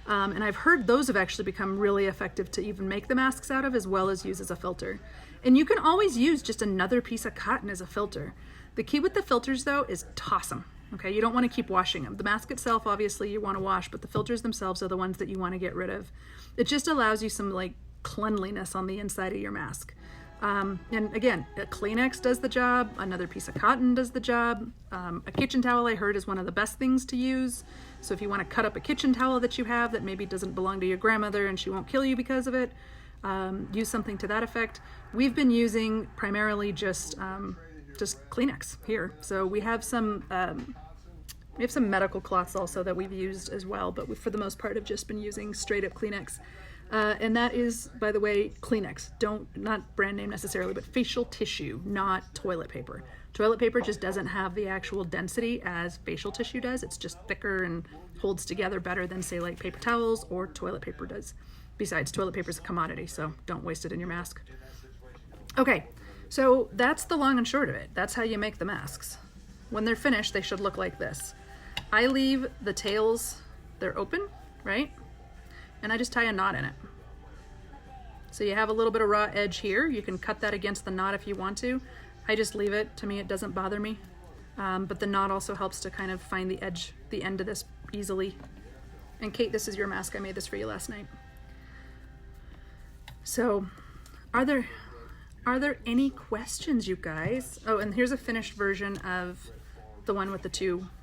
And I've heard those have actually become really effective to even make the masks out of, as well as use as a filter. And you can always use just another piece of cotton as a filter. The key with the filters though is toss them. Okay, you don't want to keep washing them. The mask itself, obviously you want to wash, but the filters themselves are the ones that you want to get rid of. It just allows you some like cleanliness on the inside of your mask. And again, a Kleenex does the job, another piece of cotton does the job. A kitchen towel, I heard, is one of the best things to use. So if you want to cut up a kitchen towel that you have that maybe doesn't belong to your grandmother and she won't kill you because of it, use something to that effect. We've been using primarily just Kleenex here. So we have some medical cloths also that we've used as well, but we, for the most part, have just been using straight up Kleenex. And that is, by the way, Kleenex. Not brand name necessarily, but facial tissue, not toilet paper. Toilet paper just doesn't have the actual density as facial tissue does. It's just thicker and holds together better than, say, like paper towels or toilet paper does. Besides, toilet paper is a commodity, so don't waste it in your mask. Okay, so that's the long and short of it. That's how you make the masks. When they're finished, they should look like this. I leave the tails, they're open, right? And I just tie a knot in it. So you have a little bit of raw edge here. You can cut that against the knot if you want to. I just leave it. To me, it doesn't bother me. But the knot also helps to kind of find the edge, the end of this easily. And Kate, this is your mask. I made this for you last night. So are there any questions, you guys? Oh, and here's a finished version of the one with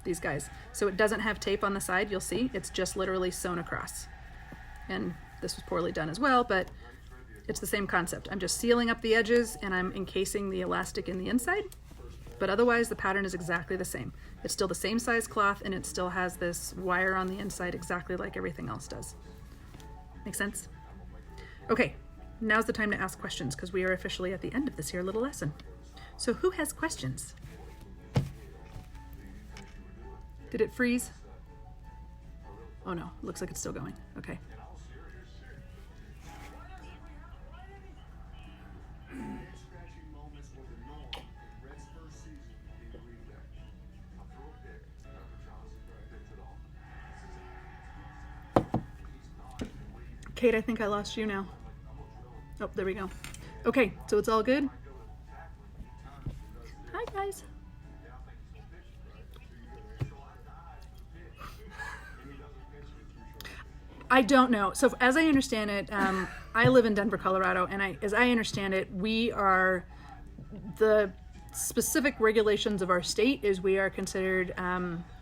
these guys. So it doesn't have tape on the side, you'll see. It's just literally sewn across. And this was poorly done as well, but it's the same concept. I'm just sealing up the edges and I'm encasing the elastic in the inside, but otherwise the pattern is exactly the same. It's still the same size cloth and it still has this wire on the inside exactly like everything else does. Make sense? Okay, now's the time to ask questions because we are officially at the end of this here little lesson. So who has questions? Did it freeze? Oh no, looks like it's still going. Okay. Kate, I think I lost you now. Oh, there we go. Okay, so it's all good? Hi, guys. I don't know. So as I understand it, I live in Denver, Colorado, and as I understand it, the specific regulations of our state is we are considered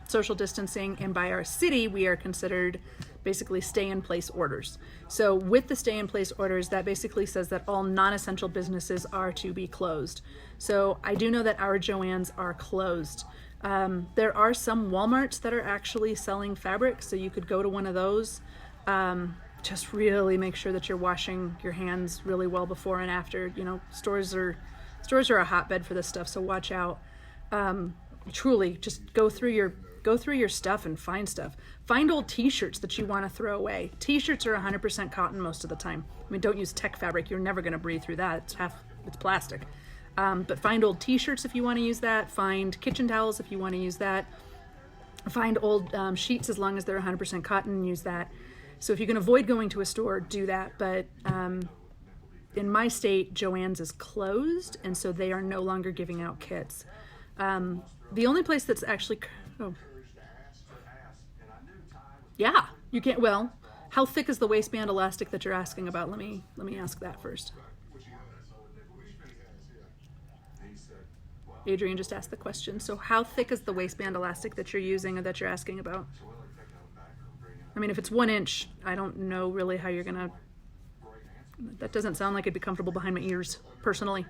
social distancing, and by our city, we are considered basically stay-in-place orders. So with the stay-in-place orders, that basically says that all non-essential businesses are to be closed. So I do know that our Joann's are closed. There are some Walmarts that are actually selling fabric, so you could go to one of those. Just really make sure that you're washing your hands really well before and after. You know, stores are a hotbed for this stuff, so watch out. Truly, just go through your stuff and find stuff. Find old t-shirts that you want to throw away. T-shirts are 100% cotton most of the time. I mean, don't use tech fabric. You're never going to breathe through that. It's plastic. But find old t-shirts if you want to use that. Find kitchen towels if you want to use that. Find old sheets as long as they're 100% cotton, use that. So if you can avoid going to a store, do that. But in my state, Joann's is closed, and so they are no longer giving out kits. The only place that's actually... Oh. Yeah, you can't... Well, how thick is the waistband elastic that you're asking about? Let me ask that first. Adrian just asked the question. So how thick is the waistband elastic that you're using or that you're asking about? I mean, if it's 1 inch, I don't know really how you're gonna that doesn't sound like it'd be comfortable behind my ears, personally.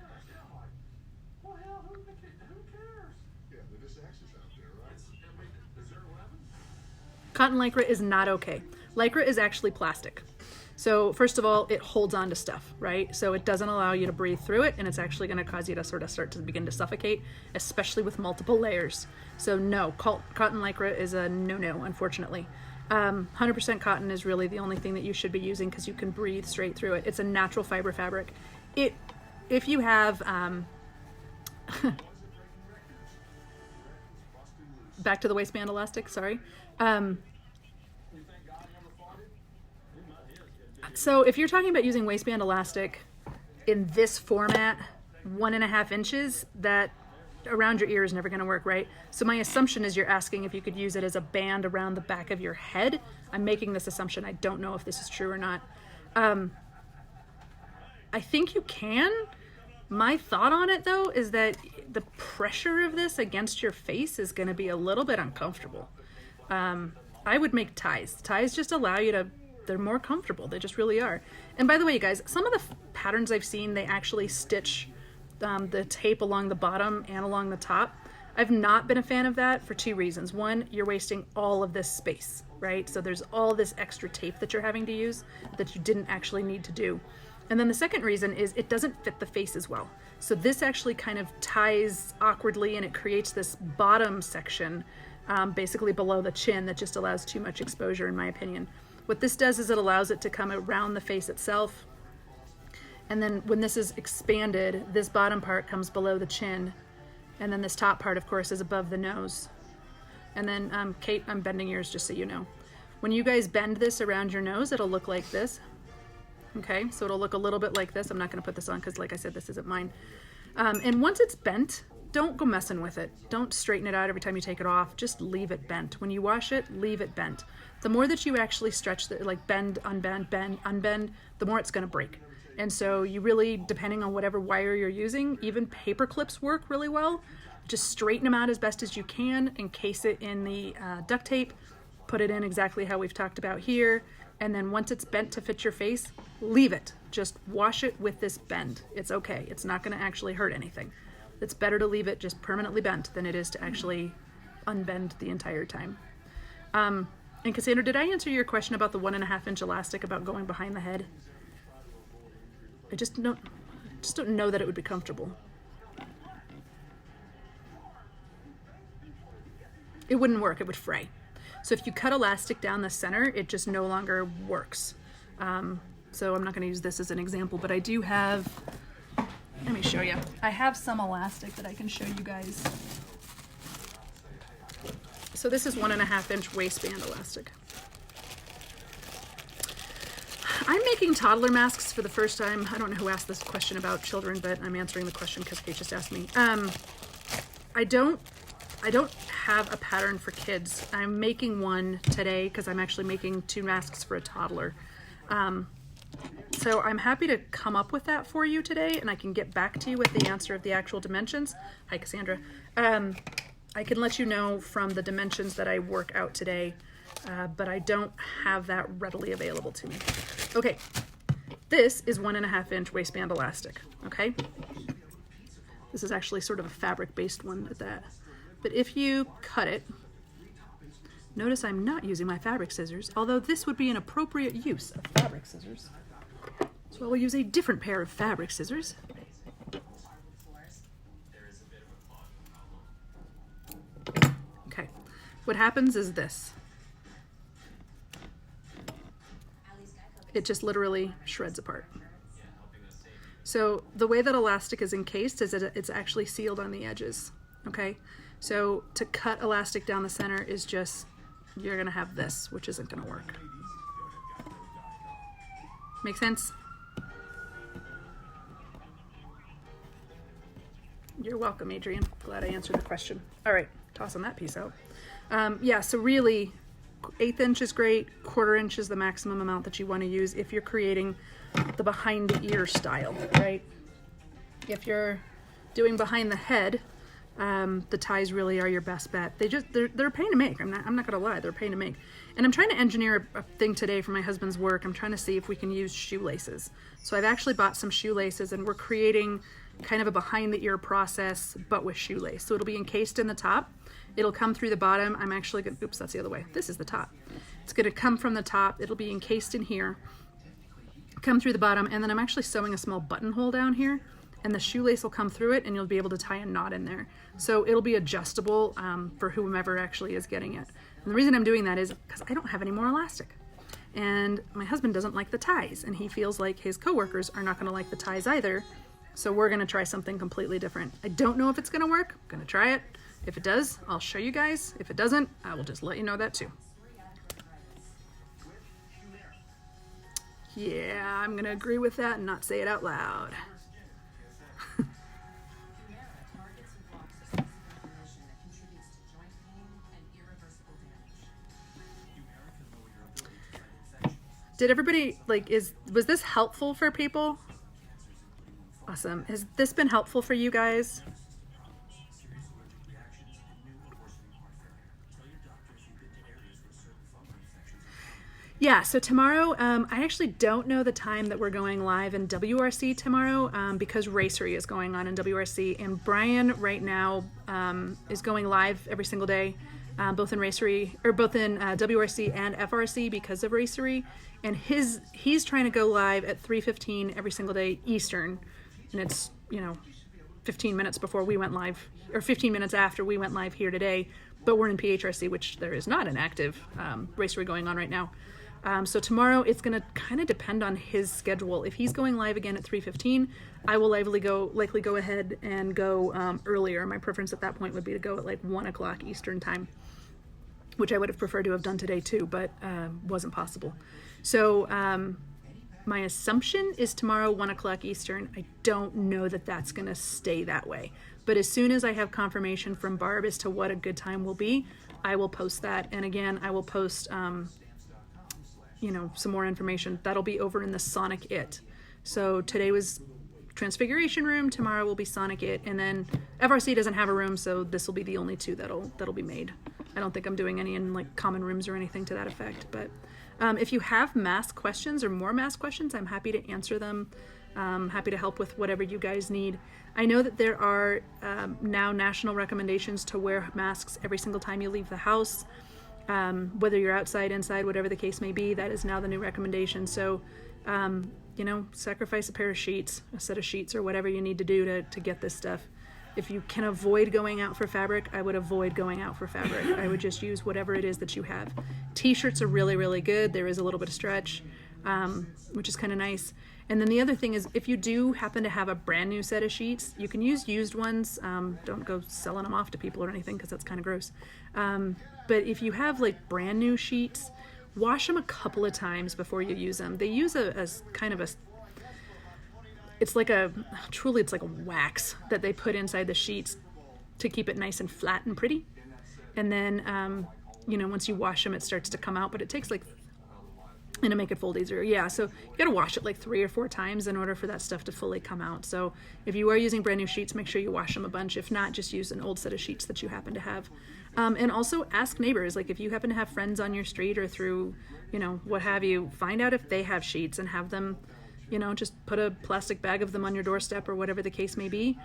Well, hell, who cares? Yeah, they're just X's out there, right? Is there 11? Cotton Lycra is not okay. Lycra is actually plastic. So first of all, it holds on to stuff, right? So it doesn't allow you to breathe through it, and it's actually going to cause you to sort of start to begin to suffocate, especially with multiple layers. So no, cotton Lycra is a no-no, unfortunately. 100% cotton is really the only thing that you should be using because you can breathe straight through it. It's a natural fiber fabric. If you have, back to the waistband elastic, sorry. So if you're talking about using waistband elastic in this format, 1.5 inches, that around your ear is never going to work, right? So my assumption is you're asking if you could use it as a band around the back of your head. I'm making this assumption. I don't know if this is true or not. I think you can. My thought on it, though, is that the pressure of this against your face is going to be a little bit uncomfortable. I would make ties. Ties just allow you to, they're more comfortable. They just really are. And by the way, you guys, some of the patterns I've seen, they actually stitch the tape along the bottom and along the top. I've not been a fan of that for 2 reasons. One, you're wasting all of this space, right? So there's all this extra tape that you're having to use that you didn't actually need to do. And then the second reason is it doesn't fit the face as well. So this actually kind of ties awkwardly, and it creates this bottom section basically below the chin that just allows too much exposure, in my opinion. What this does is it allows it to come around the face itself. And then when this is expanded, this bottom part comes below the chin. And then this top part, of course, is above the nose. And then, Kate, I'm bending yours just so you know. When you guys bend this around your nose, it'll look like this. Okay, so it'll look a little bit like this. I'm not going to put this on because, like I said, this isn't mine. And once it's bent, don't go messing with it. Don't straighten it out every time you take it off. Just leave it bent. When you wash it, leave it bent. The more that you actually stretch, like bend, unbend, bend, unbend, the more it's going to break. And so you really, depending on whatever wire you're using, even paper clips work really well. Just straighten them out as best as you can, encase it in the duct tape, put it in exactly how we've talked about here, and then once it's bent to fit your face, leave it. Just wash it with this bend. It's okay. It's not going to actually hurt anything. It's better to leave it just permanently bent than it is to actually unbend the entire time. And Cassandra, did I answer your question about the 1.5 inch elastic about going behind the head? I just don't know that it would be comfortable. It wouldn't work. It would fray. So if you cut elastic down the center, it just no longer works. So I'm not going to use this as an example, but I do have, let me show you. I have some elastic that I can show you guys. So this is 1.5 inch waistband elastic. I'm making toddler masks for the first time. I don't know who asked this question about children, but I'm answering the question because Kate just asked me. I don't have a pattern for kids. I'm making one today because I'm actually making 2 masks for a toddler. So I'm happy to come up with that for you today, and I can get back to you with the answer of the actual dimensions. Hi, Cassandra. I can let you know from the dimensions that I work out today, but I don't have that readily available to me. Okay, this is 1.5 inch waistband elastic, okay? This is actually sort of a fabric-based one at that. But if you cut it, notice I'm not using my fabric scissors, although this would be an appropriate use of fabric scissors. So I will use a different pair of fabric scissors. Okay, what happens is this. It just literally shreds apart. So the way that elastic is encased is that it's actually sealed on the edges, okay? So to cut elastic down the center is just, you're gonna have this, which isn't gonna work. Make sense? You're welcome, Adrian. Glad I answered the question. All right, tossing that piece out. Yeah, so really, 1/8 inch is great. 1/4 inch is the maximum amount that you want to use if you're creating the behind the ear style, right? If you're doing behind the head, the ties really are your best bet. They're a pain to make. I'm not gonna lie, they're a pain to make. And I'm trying to engineer a thing today for my husband's work. I'm trying to see if we can use shoelaces. So I've actually bought some shoelaces, and we're creating kind of a behind the ear process, but with shoelace. So it'll be encased in the top. It'll come through the bottom. I'm actually gonna, oops, that's the other way. This is the top. It's gonna come from the top. It'll be encased in here, come through the bottom, and then I'm actually sewing a small buttonhole down here, and the shoelace will come through it, and you'll be able to tie a knot in there. So it'll be adjustable for whomever actually is getting it. And the reason I'm doing that is because I don't have any more elastic. And my husband doesn't like the ties, and he feels like his coworkers are not gonna like the ties either. So we're gonna try something completely different. I don't know if it's gonna work. I'm gonna try it. If it does, I'll show you guys. If it doesn't, I will just let you know that too. Yeah, I'm gonna agree with that and not say it out loud. Did everybody, like, was this helpful for people? Awesome. Has this been helpful for you guys? Yeah, so tomorrow, I actually don't know the time that we're going live in WRC tomorrow because Racery is going on in WRC, and Brian right now is going live every single day, both in Racery, or both in WRC and FRC because of Racery, and he's trying to go live at 3:15 every single day Eastern, and it's, 15 minutes before we went live, or 15 minutes after we went live here today, but we're in PHRC, which there is not an active Racery going on right now. So tomorrow it's going to kind of depend on his schedule. If he's going live again at 3:15, I will likely go ahead and go earlier. My preference at that point would be to go at like 1 o'clock Eastern time, which I would have preferred to have done today too, but wasn't possible. So my assumption is tomorrow 1 o'clock Eastern. I don't know that that's going to stay that way, but as soon as I have confirmation from Barb as to what a good time will be, I will post that. And again, I will post some more information. That'll be over in the Sonic It. So today was Transfiguration room, tomorrow will be Sonic It, and then FRC doesn't have a room, so this will be the only two that'll be made. I don't think I'm doing any in like common rooms or anything to that effect, but if you have mask questions or more mask questions, I'm happy to answer them. Happy to help with whatever you guys need. I know that there are now national recommendations to wear masks every single time you leave the house. Whether you're outside, inside, whatever the case may be, that is now the new recommendation. So, sacrifice a pair of sheets, a set of sheets, or whatever you need to do to get this stuff. If you can avoid going out for fabric, I would avoid going out for fabric. I would just use whatever it is that you have. T-shirts are really, really good. There is a little bit of stretch, which is kind of nice. And then the other thing is, if you do happen to have a brand new set of sheets, you can use used ones. Don't go selling them off to people or anything, because that's kind of gross. But if you have like brand new sheets, wash them a couple of times before you use them. They use it's like a wax that they put inside the sheets to keep it nice and flat and pretty. And then, once you wash them, it starts to come out, but it takes and to make it fold easier. Yeah, so you gotta wash it like 3 or 4 times in order for that stuff to fully come out. So if you are using brand new sheets, make sure you wash them a bunch. If not, just use an old set of sheets that you happen to have. And also ask neighbors, like if you happen to have friends on your street or through, what have you, find out if they have sheets and have them, just put a plastic bag of them on your doorstep or whatever the case may be.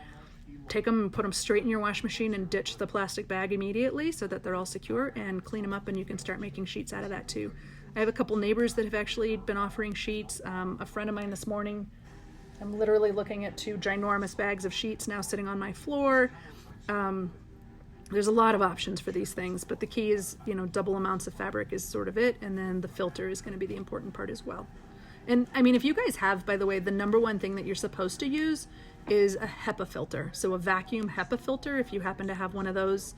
Take them and put them straight in your wash machine and ditch the plastic bag immediately so that they're all secure, and clean them up, and you can start making sheets out of that too. I have a couple neighbors that have actually been offering sheets. A friend of mine this morning, I'm literally looking at 2 ginormous bags of sheets now sitting on my floor. There's a lot of options for these things, but the key is, double amounts of fabric is sort of it, and then the filter is going to be the important part as well. And I mean, if you guys have, by the way, the number one thing that you're supposed to use is a HEPA filter. So a vacuum HEPA filter, if you happen to have one of those,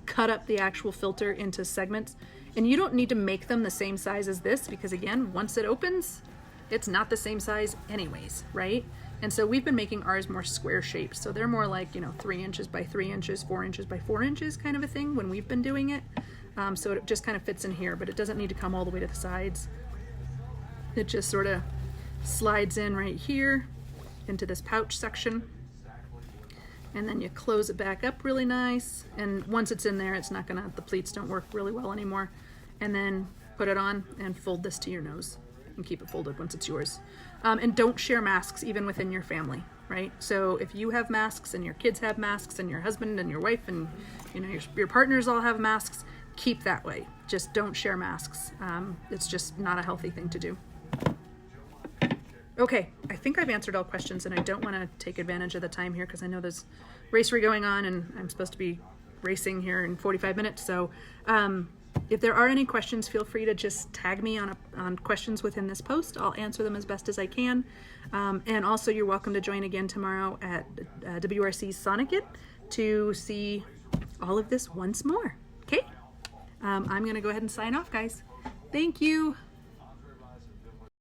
cut up the actual filter into segments. And you don't need to make them the same size as this, because again, once it opens, it's not the same size anyways, right? And so we've been making ours more square shaped. So they're more like, 3 inches by 3 inches, 4 inches by 4 inches kind of a thing when we've been doing it. So it just kind of fits in here, but it doesn't need to come all the way to the sides. It just sort of slides in right here into this pouch section. and then you close it back up really nice. And once it's in there, it's not gonna, the pleats don't work really well anymore. And then put it on and fold this to your nose and keep it folded once it's yours. And don't share masks even within your family, right? So if you have masks and your kids have masks and your husband and your wife and your partners all have masks, keep that way. Just don't share masks. It's just not a healthy thing to do. Okay, I think I've answered all questions, and I don't want to take advantage of the time here because I know there's racery going on and I'm supposed to be racing here in 45 minutes. So if there are any questions, feel free to just tag me on questions within this post. I'll answer them as best as I can. And also you're welcome to join again tomorrow at WRC's Sonic It to see all of this once more. Okay? I'm going to go ahead and sign off, guys. Thank you.